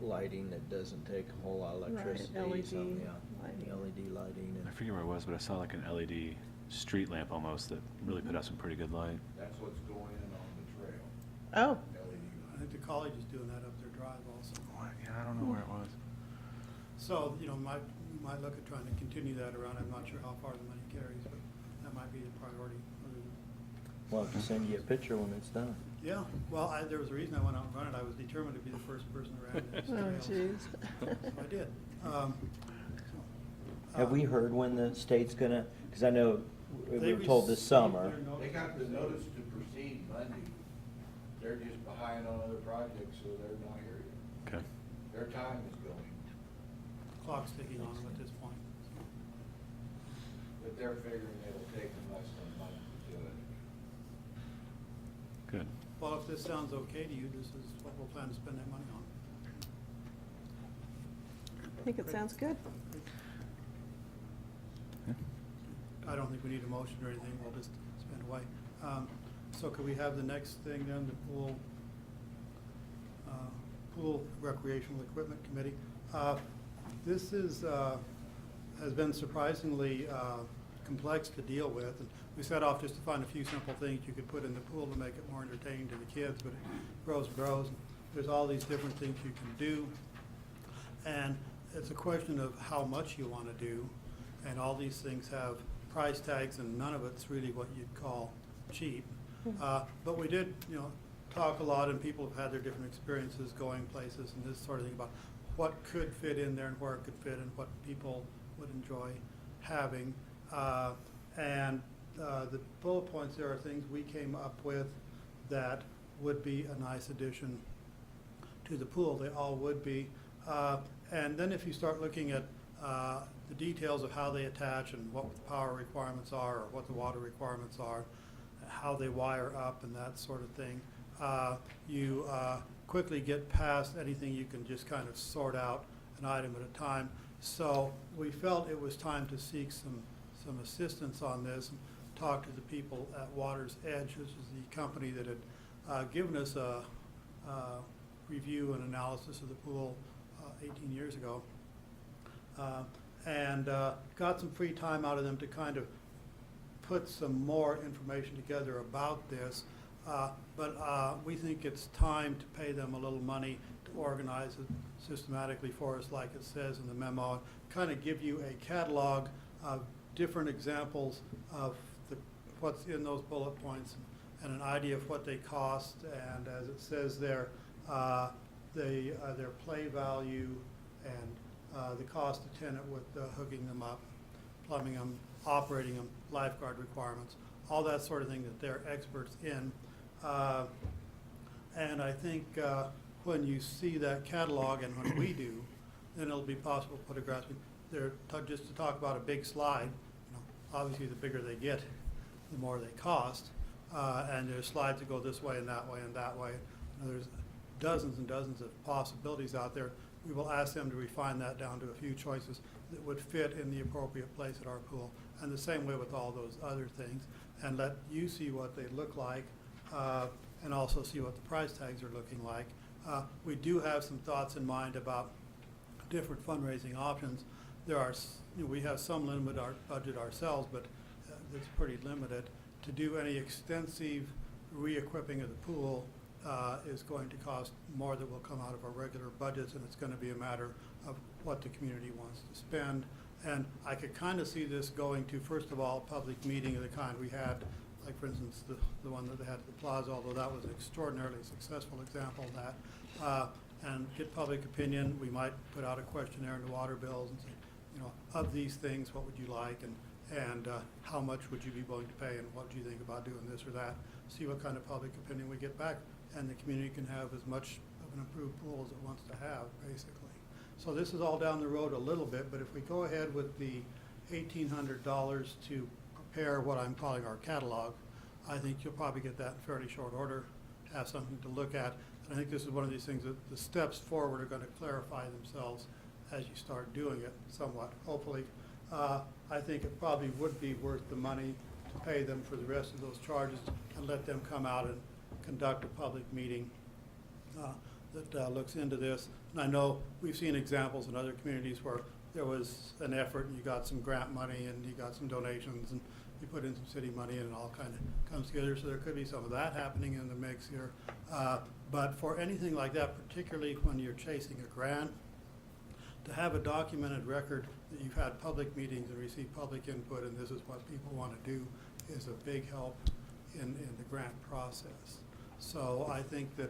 lighting that doesn't take a whole lot of Right, electricity. LED some, yeah, lighting. LED lighting. I And forget where it was, but I saw like an LED street lamp almost that really put out some pretty good light. That's what's going in on the trail, Oh, LED. I think the college is doing that up their drive also. Yeah, I don't know where it was. So, you know, we might look at trying to continue that around. I'm not sure how far the money carries, but that might be the priority. we'll have to send you a picture when it's done. Yeah, well, there was a reason I went out and run it. I was determined to be the first person around this oh, trail. jeez. So I did. Have we heard when the state's gonna, because I know we They were told this received summer. their notice. They got the notice to proceed Monday. They're just behind on other projects, so they're not here yet. Okay. Their time is going, Clock's ticking on them at this point. but they're figuring it'll take them less than a month to do it. Good. Well, if this sounds okay to you, this is what we'll plan to spend that money on. I think it sounds good. I don't think we need a motion or anything. We'll just spend away. So could we have the next thing then, the pool recreational equipment committee? This is, has been surprisingly complex to deal with. And we set off just to find a few simple things you could put in the pool to make it more entertaining to the kids, but it grows and grows. There's all these different things you can do. And it's a question of how much you want to do. And all these things have price tags, and none of it's really what you'd call cheap. But we did, you know, talk a lot, and people have had their different experiences going places and this sort of thing about what could fit in there and where it could fit and what people would enjoy having. The bullet points there are things we came up with that would be a nice addition to the pool. They all would be. And then if you start looking at the details of how they attach and what the power requirements are or what the water requirements are, how they wire up and that sort of thing, you quickly get past anything you can just kind of sort out an item at a time. So we felt it was time to seek some assistance on this and talk to the people at Water's Edge, which is the company that had given us a review and analysis of the pool 18 years ago. And got some free time out of them to kind of put some more information together about this. But we think it's time to pay them a little money to organize it systematically for us, like it says in the memo, and kind of give you a catalog of different examples of what's in those bullet points and an idea of what they cost, and as it says there, their play value and the cost attendant with hooking them up, plumbing them, operating them, lifeguard requirements, all that sort of thing that they're experts in. And I think when you see that catalog and when we do, then it'll be possible to put a grasp. Just to talk about a big slide, you know, obviously the bigger they get, the more they cost. And there's slides that go this way and that way and that way. You know, there's dozens and dozens of possibilities out there. We will ask them to refine that down to a few choices that would fit in the appropriate place at our pool. And the same way with all those other things. And let you see what they look like and also see what the price tags are looking like. We do have some thoughts in mind about different fundraising options. There are, we have some limited budget ourselves, but it's pretty limited. To do any extensive re-equipping of the pool is going to cost more than will come out of our regular budgets, and it's going to be a matter of what the community wants to spend. And I could kind of see this going to, first of all, a public meeting of the kind we had, like for instance, the one that they had at the plaza, although that was an extraordinarily successful example of that, and get public opinion. We might put out a questionnaire in the water bills and say, you know, of these things, what would you like, and how much would you be willing to pay, and what do you think about doing this or that? See what kind of public opinion we get back, and the community can have as much of an improved pool as it wants to have, basically. So this is all down the road a little bit, but if we go ahead with the $1,800 to prepare what I'm calling our catalog, I think you'll probably get that in fairly short order, have something to look at. And I think this is one of these things that the steps forward are going to clarify themselves as you start doing it somewhat, hopefully. I think it probably would be worth the money to pay them for the rest of those charges and let them come out and conduct a public meeting that looks into this. And I know we've seen examples in other communities where there was an effort and you got some grant money and you got some donations and you put in some city money and it all kind of comes together. So there could be some of that happening in the mix here. But for anything like that, particularly when you're chasing a grant, to have a documented record that you've had public meetings and received public input and this is what people want to do is a big help in the grant process. So I think that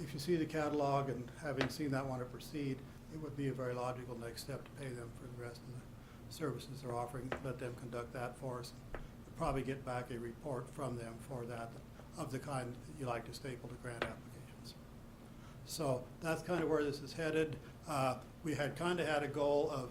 if you see the catalog and having seen that want to proceed, it would be a very logical next step to pay them for the rest of the services they're offering, let them conduct that for us. We'll probably get back a report from them for that, of the kind that you like to staple to grant applications. So that's kind of where this is headed. We had kind of had a goal of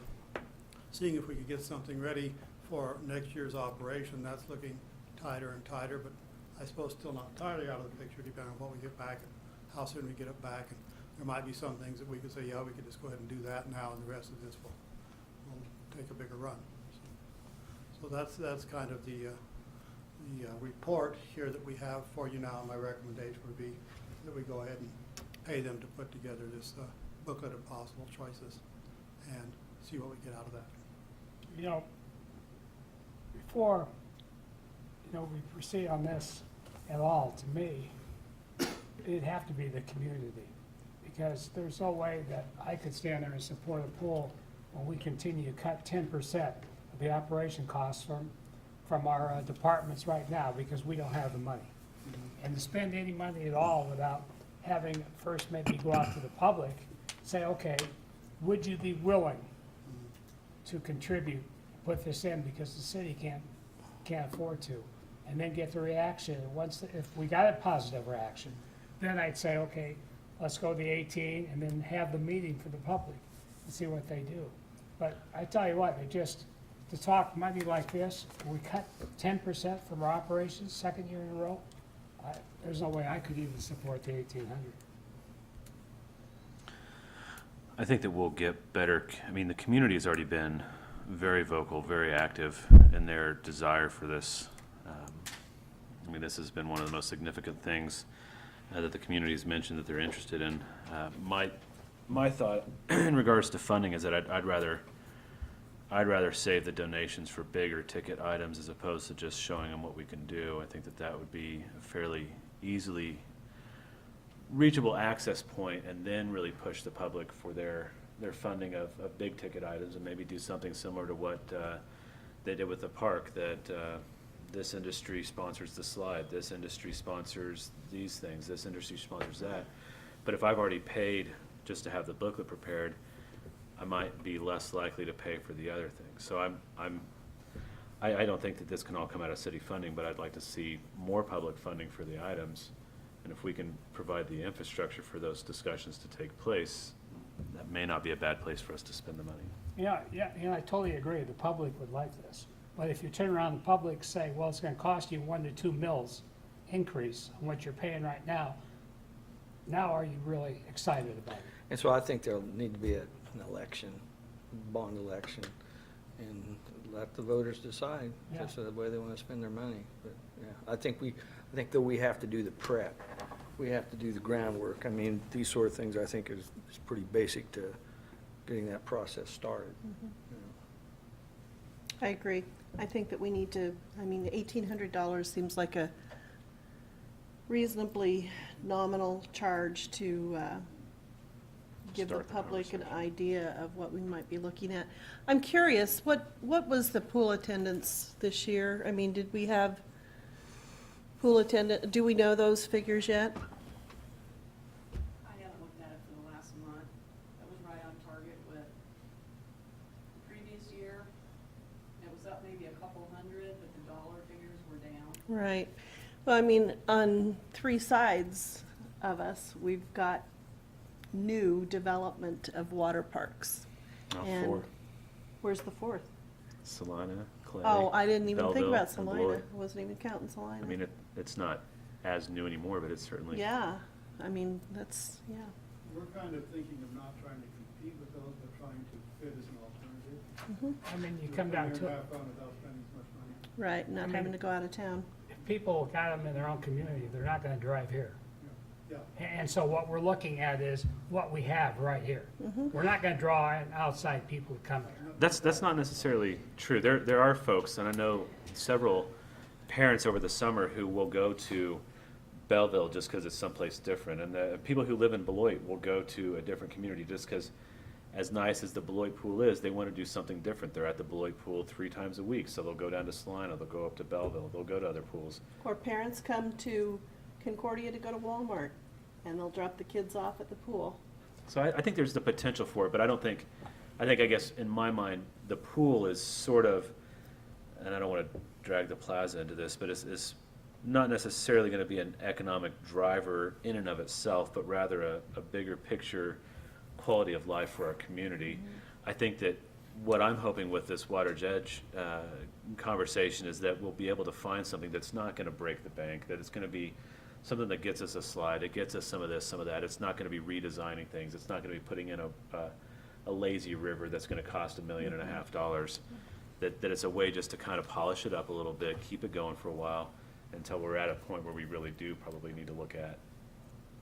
seeing if we could get something ready for next year's operation. That's looking tighter and tighter, but I suppose still not entirely out of the picture, depending on what we get back and how soon we get it back. And there might be some things that we could say, yeah, we could just go ahead and do that now, and the rest of this will take a bigger run. So that's kind of the report here that we have for you now. My recommendation would be that we go ahead and pay them to put together this booklet of possible choices and see what we get out of that. You know, before, you know, we proceed on this at all, to me, it'd have to be the community. Because there's no way that I could stand there and support a pool when we continue to cut 10% of the operation costs from our departments right now because we don't have the money. And to spend any money at all without having first maybe go out to the public, say, okay, would you be willing to contribute, put this in because the city can't afford to, and then get the reaction. If we got a positive reaction, then I'd say, okay, let's go to the 18 and then have the meeting for the public and see what they do. But I tell you what, to talk money like this, we cut 10% from our operations, second year in a row, there's no way I could even support the 1,800. I think that we'll get better. I mean, the community has already been very vocal, very active in their desire for this. I mean, this has been one of the most significant things that the community has mentioned that they're interested in. My thought in regards to funding is that I'd rather save the donations for bigger ticket items as opposed to just showing them what we can do. I think that would be a fairly easily reachable access point, and then really push the public for their funding of big ticket items, and maybe do something similar to what they did with the park, that this industry sponsors the slide, this industry sponsors these things, this industry sponsors that. But if I've already paid just to have the booklet prepared, I might be less likely to pay for the other things. So I don't think that this can all come out of city funding, but I'd like to see more public funding for the items. And if we can provide the infrastructure for those discussions to take place, that may not be a bad place for us to spend the money. Yeah, I totally agree. The public would like this. But if you turn around the public, say, well, it's going to cost you 1 to 2 mils increase on what you're paying right now, now are you really excited about it? And so I think there'll need to be an election, bond election, and let the voters decide just the way they want to spend their money. But yeah, I think that we have to do the prep. We have to do the groundwork. I mean, these sort of things I think is pretty basic to getting that process started. Mm-hmm. You know. I agree. I think that we need to, I mean, the $1,800 seems like a reasonably nominal charge to give the Start the public an conversation. idea of what we might be looking at. I'm curious, what was the pool attendance this year? I mean, did we have pool attendant, do we know those figures yet? I haven't looked at it for the last month. That was right on target with the previous year. It was up maybe a couple hundred, but the dollar figures were down. Right. Well, I mean, on 3 sides of us, we've got new development of water parks. Not And 4. Where's the 4th? Salina, Clay. Oh, I didn't even think Belleville, about and Salina. Beloit. I wasn't even counting Salina. I mean, it's not as new anymore, but it's certainly. Yeah, I mean, that's, yeah. We're kind of thinking of not trying to compete with those, but trying to fit as an alternative. Mhm. I mean, you come down to it. Have fun without spending as much money. Right, not I mean- having to go out of town. If people got them in their own community, they're not going to drive here. Yeah, Yeah. And so what we're looking at is what we have right here. We're not gonna draw in outside people to come here. That's not necessarily true. There are folks, and I know several parents over the summer who will go to Belleville just because it's someplace different, and the people who live in Beloit will go to a different community just because, as nice as the Beloit pool is, they want to do something different. They're at the Beloit pool 3 times a week, so they'll go down to Salina, they'll go up to Belleville, they'll go to other pools. Or parents come to Concordia to go to Walmart, and they'll drop the kids off at the pool. So I think there's the potential for it, but I guess in my mind, the pool is sort of, and I don't want to drag the plaza into this, but it's not necessarily going to be an economic driver in and of itself, but rather a bigger picture quality of life for our community. I think that what I'm hoping with this Water's Edge conversation is that we'll be able to find something that's not going to break the bank, that it's going to be something that gets us a slide, it gets us some of this, some of that. It's not going to be redesigning things. It's not going to be putting in a lazy river that's going to cost $1.5 million. That it's a way just to kind of polish it up a little bit, keep it going for a while, until we're at a point where we really do probably need to look at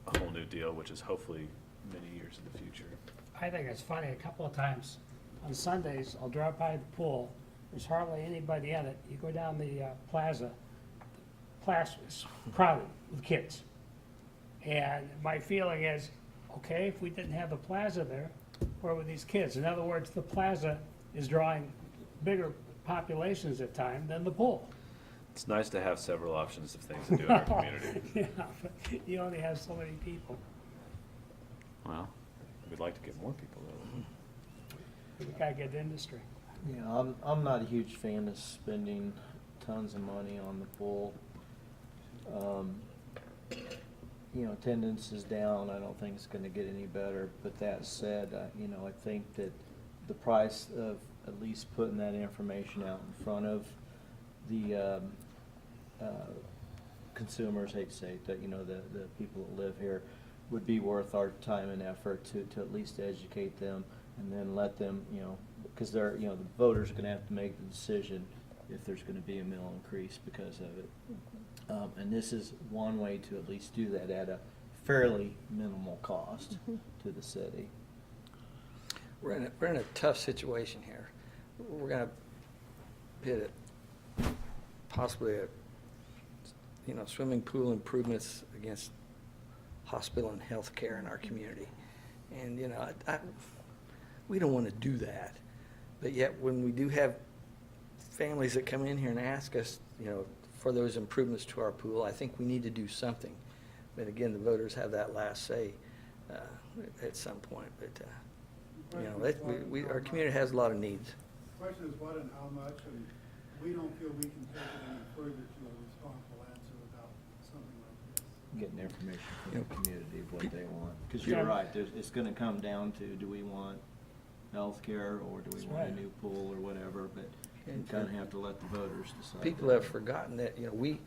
a whole new deal, which is hopefully many years in the future. I think it's funny, a couple of times on Sundays, I'll drive by the pool, there's hardly anybody in it. You go down the plaza is crowded with kids. And my feeling is, okay, if we didn't have the plaza there, where were these kids? In other words, the plaza is drawing bigger populations at times than the pool. It's nice to have several options of things to do in our community. Yeah, but you only have so many people. Well, we'd like to get more people though. We gotta get industry. Yeah, I'm not a huge fan of spending tons of money on the pool. Attendance is down. I don't think it's gonna get any better. But that said, I think that the price of at least putting that information out in front of the consumers, hate to say it, the people that live here, would be worth our time and effort to at least educate them, and then let them, because they're, the voters are going to have to make the decision if there's going to be a mill increase because of it. And this is one way to at least do that at a fairly minimal cost to the city. We're in a tough situation here. We're going to hit it, possibly swimming pool improvements against hospital and health care in our community. And, we don't want to do that. But yet when we do have families that come in here and ask us, for those improvements to our pool, I think we need to do something. But again, the voters have that last say at some point. But, our community has a lot of needs. The question is what and how much, and we don't feel we can take it any further to a responsible answer without something like this. Getting information from the community of what they want. Because you're right, it's going to come down to, do we want healthcare or do we want a new pool or whatever, but you kind of have to let the voters decide. People have forgotten that, we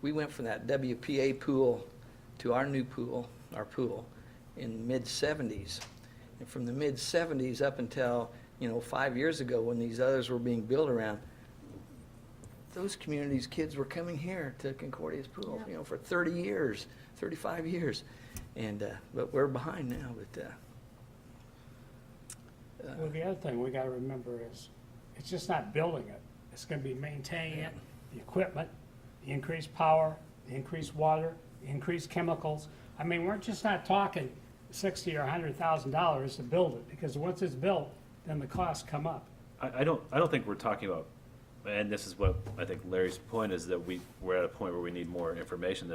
went from that WPA pool to our new pool, our pool, in mid-'70s. And from the mid-'70s up until, 5 years ago when these others were being built around, those communities, kids were coming here to Concordia's pool, for 30 years, 35 years. And, but we're behind now, but, Well, the other thing we gotta remember is, it's just not building it. It's gonna be maintaining it, the equipment, the increased power, the increased water, the increased chemicals. I mean, we're just not talking $60,000 or $100,000 to build it, because once it's built, then the costs come up. I don't think we're talking about, and this is what I think Larry's point is, that we're at a point where we need more information.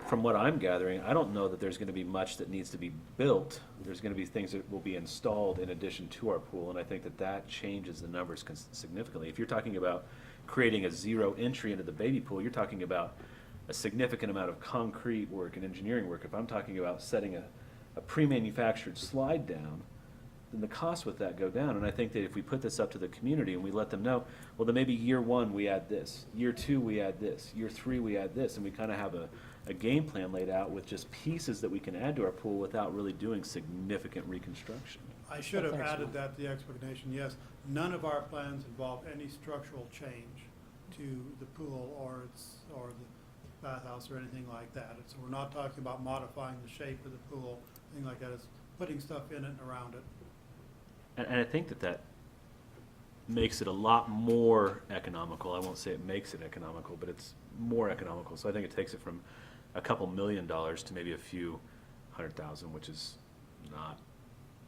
From what I'm gathering, I don't know that there's going to be much that needs to be built. There's going to be things that will be installed in addition to our pool, and I think that changes the numbers significantly. If you're talking about creating a zero entry into the baby pool, you're talking about a significant amount of concrete work and engineering work. If I'm talking about setting a pre-manufactured slide down, then the costs with that go down. And I think that if we put this up to the community and we let them know, well, then maybe year 1 we add this, year 2 we add this, year 3 we add this, and we kind of have a game plan laid out with just pieces that we can add to our pool without really doing significant reconstruction. I should have added that to the explanation. Yes, none of our plans involve any structural change to the pool or bathhouse or anything like that. So we're not talking about modifying the shape of the pool, anything like that. It's putting stuff in it and around it. And I think that makes it a lot more economical. I won't say it makes it economical, but it's more economical. So I think it takes it from a couple $1 million to maybe a few $100,000, which is not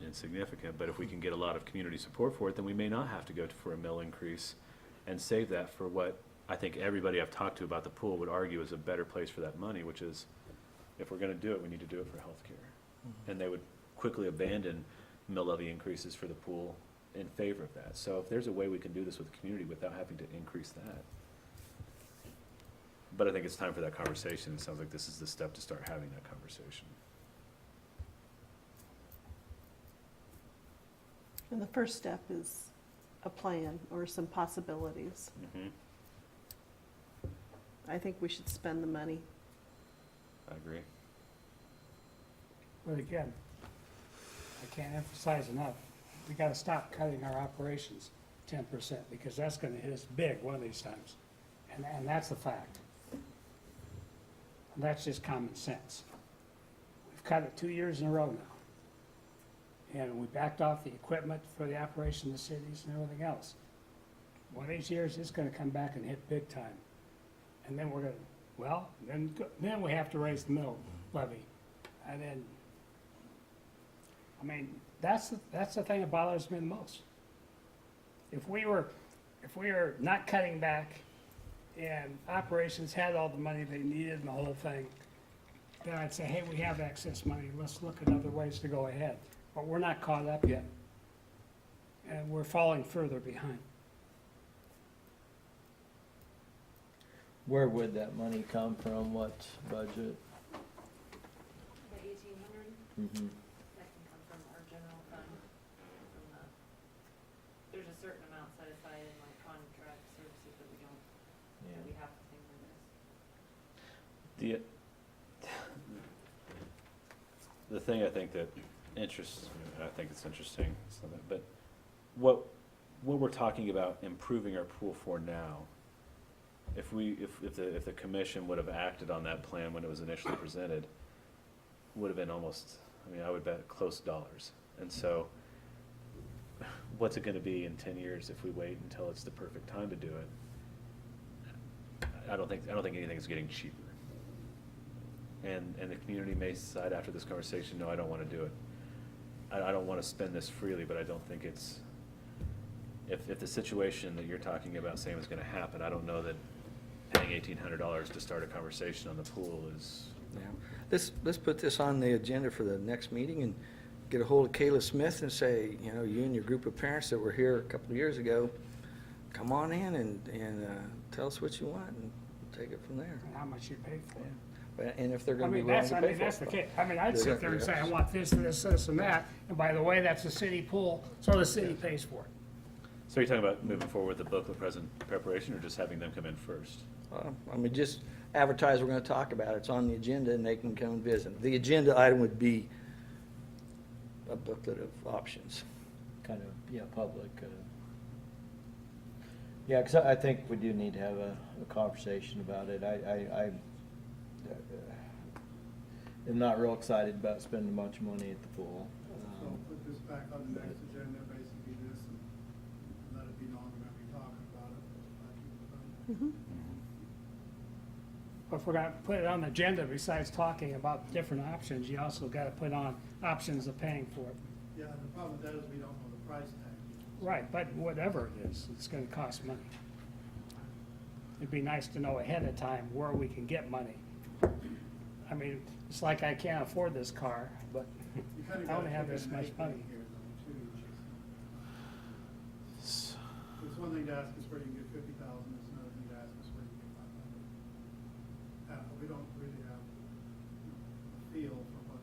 insignificant. But if we can get a lot of community support for it, then we may not have to go for a mill increase and save that for what I think everybody I've talked to about the pool would argue is a better place for that money, which is, if we're going to do it, we need to do it for healthcare. And they would quickly abandon mill levy increases for the pool in favor of that. So if there's a way we can do this with the community without having to increase that. But I think it's time for that conversation. It sounds like this is the step to start having that conversation. And the first step is a plan or some possibilities. Mm-hmm. I think we should spend the money. I agree. But again, I can't emphasize enough, we gotta stop cutting our operations 10%, because that's gonna hit us big one of these times. And that's the fact. And that's just common sense. We've cut it 2 years in a row now. And we backed off the equipment for the operation of the cities and everything else. One of these years, it's gonna come back and hit big time. And then we're gonna, then we have to raise the mill levy. And then, I mean, that's the thing that bothers me the most. If we were not cutting back and operations had all the money they needed and the whole thing, then I'd say, hey, we have excess money, let's look at other ways to go ahead. But we're not caught up yet. And we're falling further behind. Where would that money come from? What budget? The 1,800, Mm-hmm. that can come from our general fund, from the, there's a certain amount set aside in like contract services that we don't, that we have to pay for this. The thing I think that interests, I think it's interesting, but what we're talking about improving our pool for now, if the commission would have acted on that plan when it was initially presented, would have been almost, I mean, I would bet close dollars. And so, what's it going to be in 10 years if we wait until it's the perfect time to do it? I don't think anything is getting cheaper. And the community may decide after this conversation, no, I don't want to do it. I don't want to spend this freely, but I don't think it's, if the situation that you're talking about, Sam, is going to happen, I don't know that paying $1,800 to start a conversation on the pool is. Yeah. Let's put this on the agenda for the next meeting and get a hold of Kayla Smith and say, you know, you and your group of parents that were here a couple of years ago, come on in and tell us what you want and we'll take it from there. And how much you paid for it. But, and if they're I gonna be mean, willing that's, to I pay mean, for that's the it. case. I mean, I'd They're sit there and say, I want this, this, this, and that, and by the way, that's a city pool, so the city pays for it. So are you talking about moving forward with the booklet preparation, or just having them come in first? I mean, just advertise we're gonna talk about it. It's on the agenda and they can come and visit. The agenda item would be a booklet of options. Kind of, yeah, public. Yeah, because I think we do need to have a conversation about it. I am not real excited about spending a bunch of money at the pool. So put this back on the next agenda, basically this, and let it be known we're gonna be talking about it. Mhm. But if we're gonna put it on the agenda, besides talking about different options, you also gotta put on options of paying for it. Yeah, and the problem with that is we don't know the price tag. Right, but whatever it is, it's gonna cost money. It'd be nice to know ahead of time where we can get money. I mean, it's like I can't afford this car, but You kinda I gotta only have figure this in much anything money. here, though, too, which is- It's one thing to ask us where you can get 50,000, it's another thing to ask us where you can get 500. We don't really have a feel for what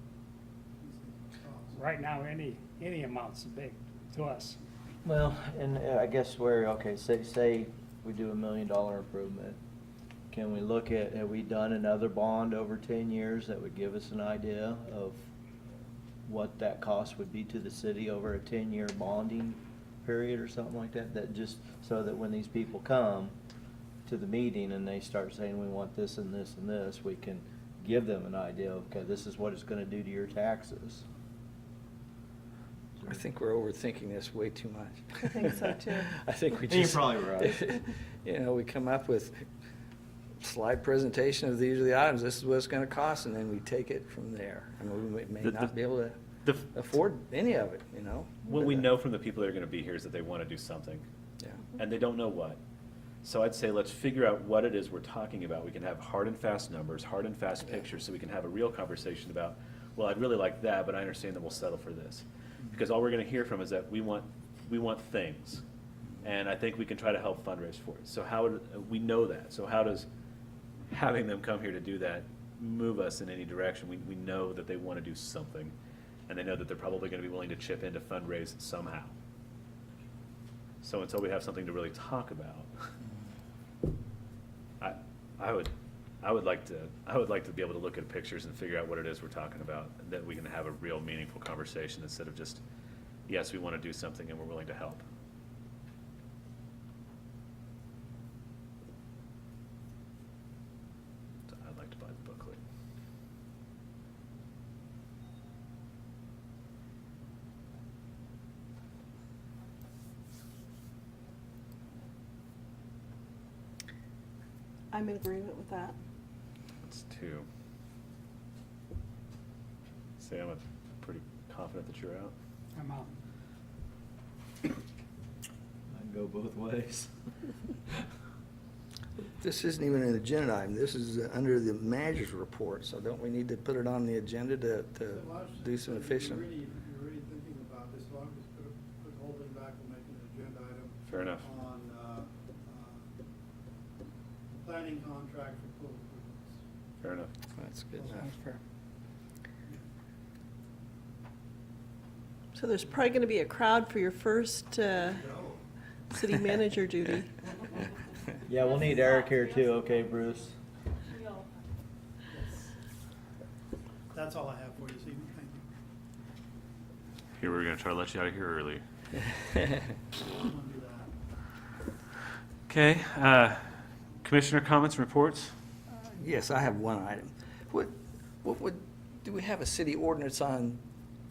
these things cost. right now, any amount's big to us. Well, and I guess okay, say we do $1 million improvement. Can we look at, have we done another bond over 10 years that would give us an idea of what that cost would be to the city over a 10-year bonding period or something like that? That just, so that when these people come, to the meeting and they start saying, we want this and this and this, we can give them an idea of, okay, this is what it's gonna do to your taxes. I think we're overthinking this way too much. I think so, too. I think we You're just. probably right. You know, we come up with slide presentation of these are the items, this is what it's gonna cost, and then we take it from there. And we may not be able to afford any of it, you know? What we know from the people that are gonna be here is that they wanna do something, Yeah. and they don't know what. So I'd say let's figure out what it is we're talking about. We can have hard and fast numbers, hard and fast pictures, so we can have a real conversation about, well, I'd really like that, but I understand that we'll settle for this. Because all we're gonna hear from is that we want things. And I think we can try to help fundraise for it. So we know that. So how does having them come here to do that move us in any direction? We know that they wanna do something, and they know that they're probably gonna be willing to chip in to fundraise somehow. So until we have something to really talk about, I would like to be able to look at pictures and figure out what it is we're talking about, and that we can have a real meaningful conversation instead of just, yes, we want to do something and we're willing to help. So I'd like to buy the booklet. I'm in agreement with that. That's 2. Sam, I'm pretty confident that you're out. I'm out. I can go both ways. This isn't even an agenda item, this is under the manager's report, so don't we need to put it on the agenda to do some efficient? If you're really thinking about this, so I'm just put the whole thing back and make it an agenda item. Fair enough. On, planning contract for pool improvements. Fair enough. That's good enough. Sounds fair. So there's probably going to be a crowd for your first city manager duty. Yeah, we'll need Eric here too, okay, Bruce? That's all I have for you this evening, thank you. Here, we're gonna try to let you out of here early. I'm gonna do that. Okay, commissioner comments and reports? Yes, I have one item. Do we have a city ordinance on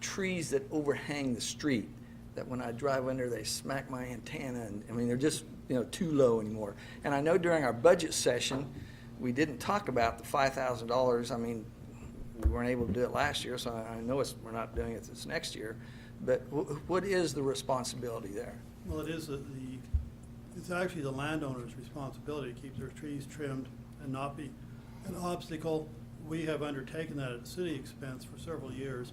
trees that overhang the street? That when I drive under, they smack my antenna, and, I mean, they're just, too low anymore. And I know during our budget session, we didn't talk about the $5,000. I mean, we weren't able to do it last year, so I know we're not doing it this next year. But what is the responsibility there? Well, it's actually the landowner's responsibility to keep their trees trimmed and not be an obstacle. We have undertaken that at city expense for several years.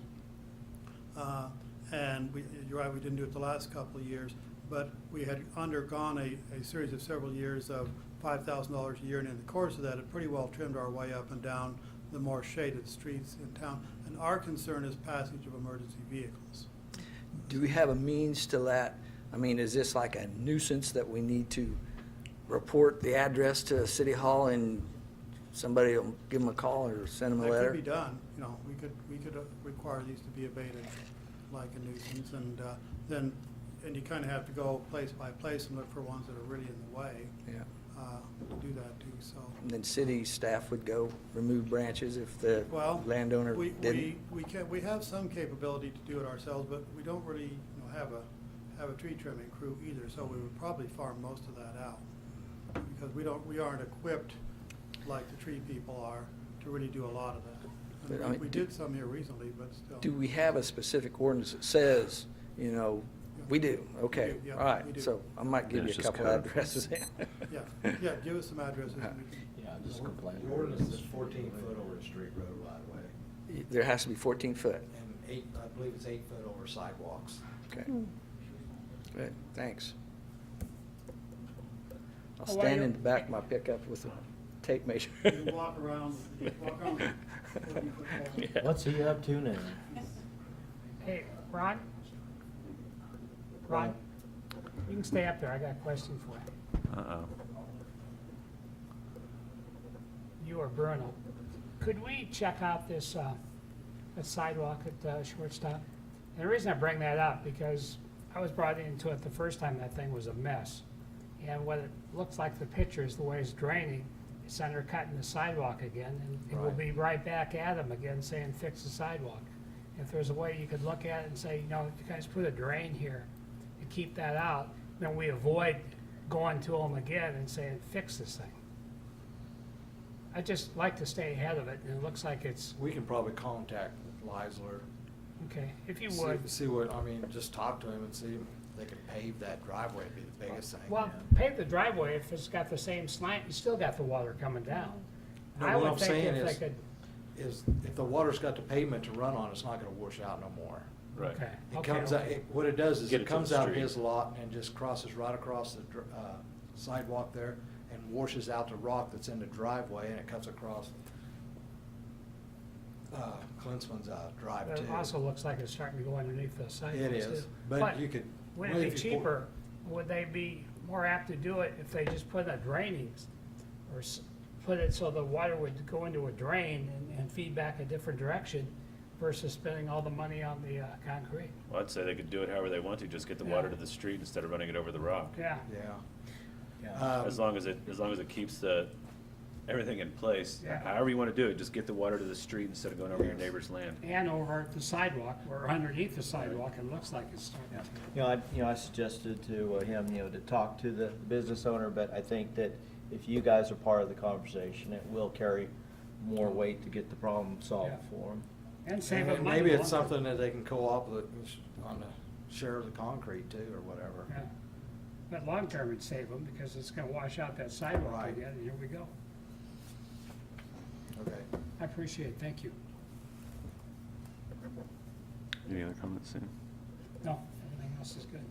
And you're right, we didn't do it the last couple of years, but we had undergone a series of several years of $5,000 a year, and in the course of that, it pretty well trimmed our way up and down the more shaded streets in town. And our concern is passage of emergency vehicles. Do we have a means to that? I mean, is this like a nuisance that we need to report the address to City Hall and somebody will give them a call or send them a letter? That could be done, we could require these to be abated like a nuisance, and you kind of have to go place by place and look for ones that are really in the way. Yeah. To do that too, so. And then city staff would go remove branches if the Well, landowner we didn't? we have some capability to do it ourselves, but we don't really, have a tree trimming crew either, so we would probably farm most of that out. Because we aren't equipped like the tree people are to really do a lot of that. But, I And mean, we did some here recently, but still. Do we have a specific ordinance that says, we do, okay, Yeah, all right, we do. so I might give Then you it's a just couple code. addresses. Yeah, give us some addresses. And we can, Yeah, just complain. The ordinance is 14 foot over a street road right away, There has to be 14 foot. and I believe it's 8 foot over sidewalks. Okay. Good, thanks. I'll Well, stand you- in the back of my pickup with a tape measure. you walk around. Yeah. What's he up to now? Hey, Ron? Ron, you can stay up there. I got a question for you. Uh-oh. You or Bruno. Could we check out this sidewalk at Shortstop? And the reason I bring that up, because I was brought into it the first time that thing was a mess. And what it looks like the pictures, the way it's draining, it's undercutting the sidewalk again, and it will be right back at them again saying, fix the sidewalk. If there's a way you could look at it and say, you know, if you guys put a drain here and keep that out, then we avoid going to them again and saying, fix this thing. I just like to stay ahead of it, and it looks like it's, We can probably contact Leisler. okay, if you would. See what, I mean, just talk to him and see if they could pave that driveway, would be the biggest thing. Well, pave the driveway, if it's got the same slant, you still got the water coming down. No, I what would I'm think saying if they could, is if the water's got the pavement to run on, it's not gonna wash out no more. Right. okay. It okay, comes out, okay. what it does is Get it it to the comes out street. his lot and just crosses right across the sidewalk there and washes out the rock that's in the driveway, and it cuts across Klinsman's drive But too. it also looks like it's starting to go underneath the sidewalks It too. is, but you could. Would well, it be if you pour- cheaper, would they be more apt to do it if they just put a draining, or put it so the water would go into a drain and feed back a different direction versus spending all the money on the concrete? Well, I'd say they could do it however they want to, just get the water to the street instead of running it over the rock. Yeah, Yeah. As long as it keeps everything in place, Yeah. however you want to do it, just get the water to the street instead of going over your neighbor's land. and over the sidewalk, or underneath the sidewalk, it looks like it's starting to. I suggested to him, to talk to the business owner, but I think that if you guys are part of the conversation, it will carry more weight to get the problem solved Yeah. for them. And save And up money. maybe it's long term. something that they can co-op with, on the share of the concrete too, or whatever. Yeah. But long term, it'd save them, because it's gonna wash out that sidewalk Right. again, and here we go. Okay. I appreciate it, thank you. Any other comments, Sam? No, everything else is good.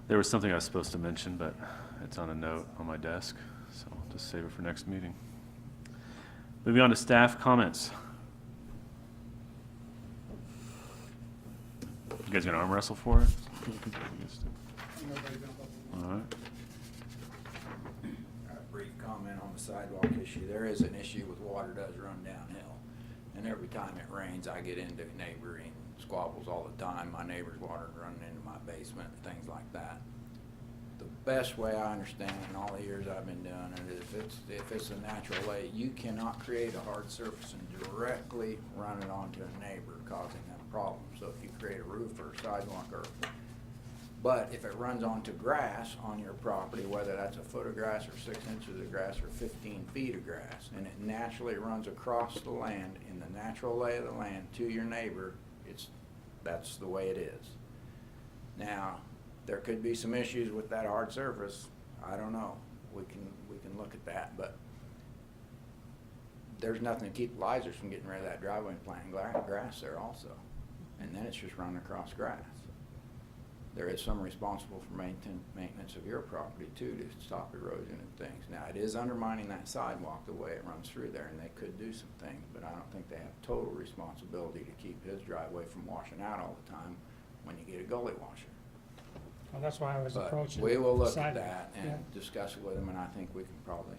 There was something I was supposed to mention, but it's on a note on my desk, so I'll just save it for next meeting. Moving on to staff comments. You guys gonna arm wrestle for it? All right. A brief comment on the sidewalk issue. There is an issue with water does run downhill. And every time it rains, I get into neighboring squabbles all the time. My neighbor's water running into my basement, things like that. The best way I understand in all the years I've been doing it is if it's a natural way, you cannot create a hard surface and directly run it onto a neighbor, causing them problems. So if you create a roof or a sidewalk but if it runs onto grass on your property, whether that's a foot of grass or 6 inches of grass or 15 feet of grass, and it naturally runs across the land in the natural lay of the land to your neighbor, that's the way it is. Now, there could be some issues with that hard surface. I don't know. We can look at that, but there's nothing to keep Leisers from getting rid of that driveway and planting grass there also. And then it's just running across grass. There is some responsible for maintenance of your property too, to stop erosion and things. Now, it is undermining that sidewalk the way it runs through there, and they could do some things, but I don't think they have total responsibility to keep his driveway from washing out all the time when you get a gully washer. Well, that's why I was But approaching. we will the look at sidewalk. that Yeah. and discuss it with them, and I think we can probably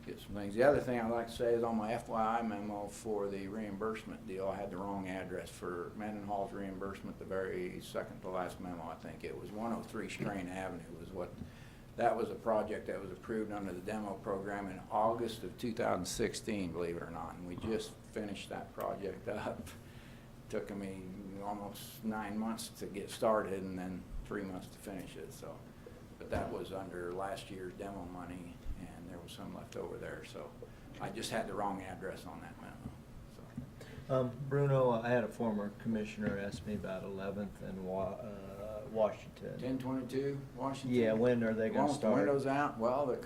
get some things. The other thing I'd like to say is on my FYI memo for the reimbursement deal, I had the wrong address for Mendenhall's reimbursement, the very second to last memo, I think. It was 103 Strain Avenue that was a project that was approved under the demo program in August of 2016, believe it or not. And we just finished that project up. Took me almost 9 months to get started and then 3 months to finish it, so. But that was under last year's demo money, and there was some left over there, so I just had the wrong address on that memo, so. Bruno, I had a former commissioner ask me about 11th and Washington. 1022 Washington? Yeah, when are they gonna Want the start? windows out? Well,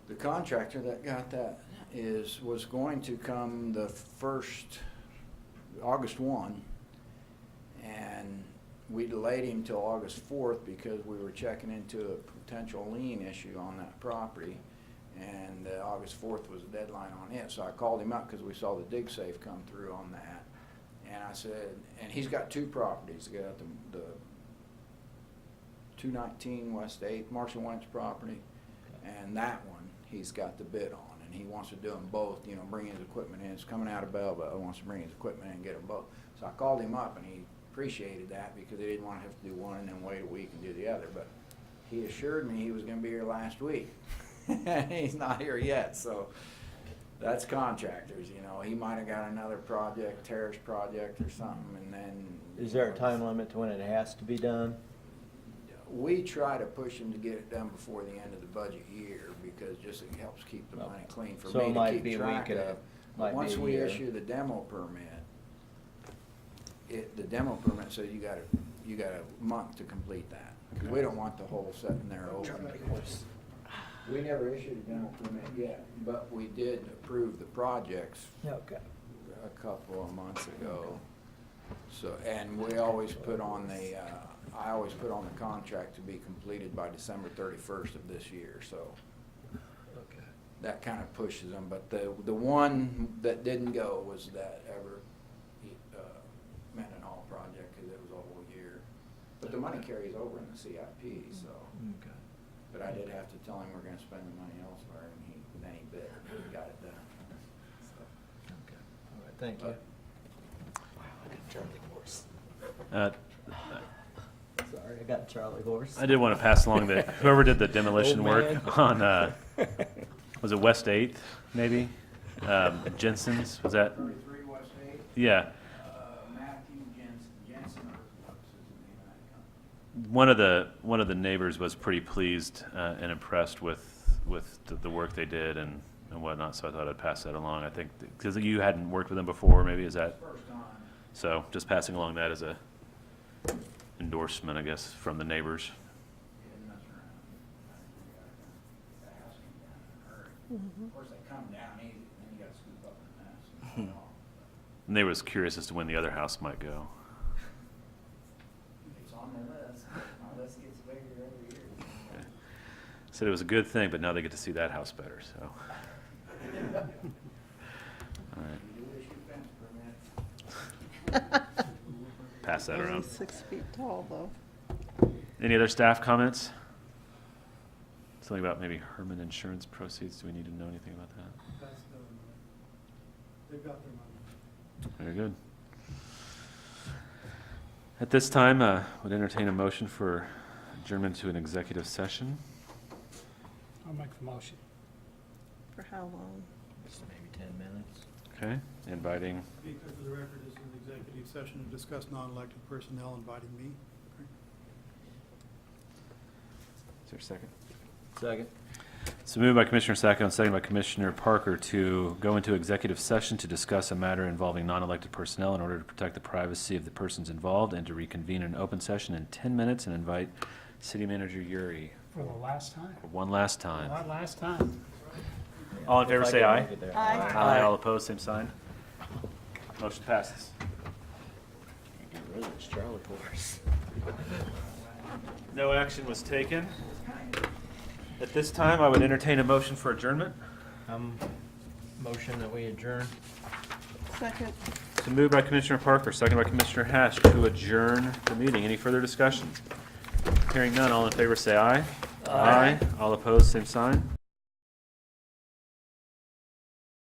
the contractor that got that was going to come the first, August 1, and we delayed him till August 4th because we were checking into a potential lien issue on that property, and August 4th was the deadline on it. So I called him up because we saw the dig safe come through on that, and I said, and he's got two properties. He's got the 219 West 8th, Marshall Wentz property, and that one he's got the bid on, and he wants to do them both, bring his equipment in. It's coming out of Belleville. He wants to bring his equipment in and get them both. So I called him up, and he appreciated that because they didn't want to have to do one and then wait a week and do the other. But he assured me he was gonna be here last week. He's not here yet, so that's contractors, you know. He might have got another project, terrace project or something, and then. Is there a time limit to when it has to be done? We try to push him to get it done before the end of the budget year because just it helps keep the money clean for So it me to might keep be a track week and a- of. might be Once a we year. issue the demo permit, the demo permit says you got a month to complete that. 'Cause we don't want the hole sitting there open. We never issued a demo permit yet, but we did approve the projects Okay. a couple of months ago. So, and we always put on the, I always put on the contract to be completed by December 31st of this year, so. Okay. That kind of pushes them, but the one that didn't go was that Mendenhall project, cause it was a whole year. But the money carries over in the CIP, so. Okay. But I did have to tell him we're gonna spend the money elsewhere, and then he bit, he got it done. So, Okay. All right, thank you. But- Sorry, I got Charlie horse. I did want to pass along that whoever did the demolition Old work man. on, was it West 8th, maybe? Jensen's, was that? 33 West 8, Yeah. Matthew Jensen, or what's his name of that company? One of the neighbors was pretty pleased and impressed with the work they did and whatnot, so I thought I'd pass that along. I think, because you hadn't worked with them before, maybe, is that? First time. So just passing along that as a endorsement, I guess, from the neighbors. Didn't mess around. I think we gotta ask him down in a hurry. Of course, they come down easy, and then you gotta scoop up the mess and all. And they was curious as to when the other house might go. It's on the list. My list gets bigger every year. Said it was a good thing, but now they get to see that house better, so. All right, You do issue fence permits. pass that Only around. 6 feet tall, though. Any other staff comments? Something about maybe Herman Insurance proceeds, do we need to know anything about that? That's done. They've got their money. Very good. At this time, would entertain a motion for adjournment to an executive session. I'll make the motion. For how long? Just maybe 10 minutes. Okay, inviting, Because for the record, this is an executive session to discuss non-elected personnel, inviting me. is there a second? Second. So moved by Commissioner Sacco and seconded by Commissioner Parker to go into executive session to discuss a matter involving non-elected personnel in order to protect the privacy of the persons involved and to reconvene an open session in 10 minutes and invite City Manager Yuri For the last time. for one last time. One last time. All in favor, If I say can aye. make it there. Aye. All opposed, same sign. Motion passes. Get rid of this Charlie horse. No action was taken. At this time, I would entertain a motion for adjournment. Motion that we adjourn. Second. So moved by Commissioner Parker, second by Commissioner Hash to adjourn the meeting. Any further discussion? Hearing none, all in favor say aye. Aye. All opposed, same sign.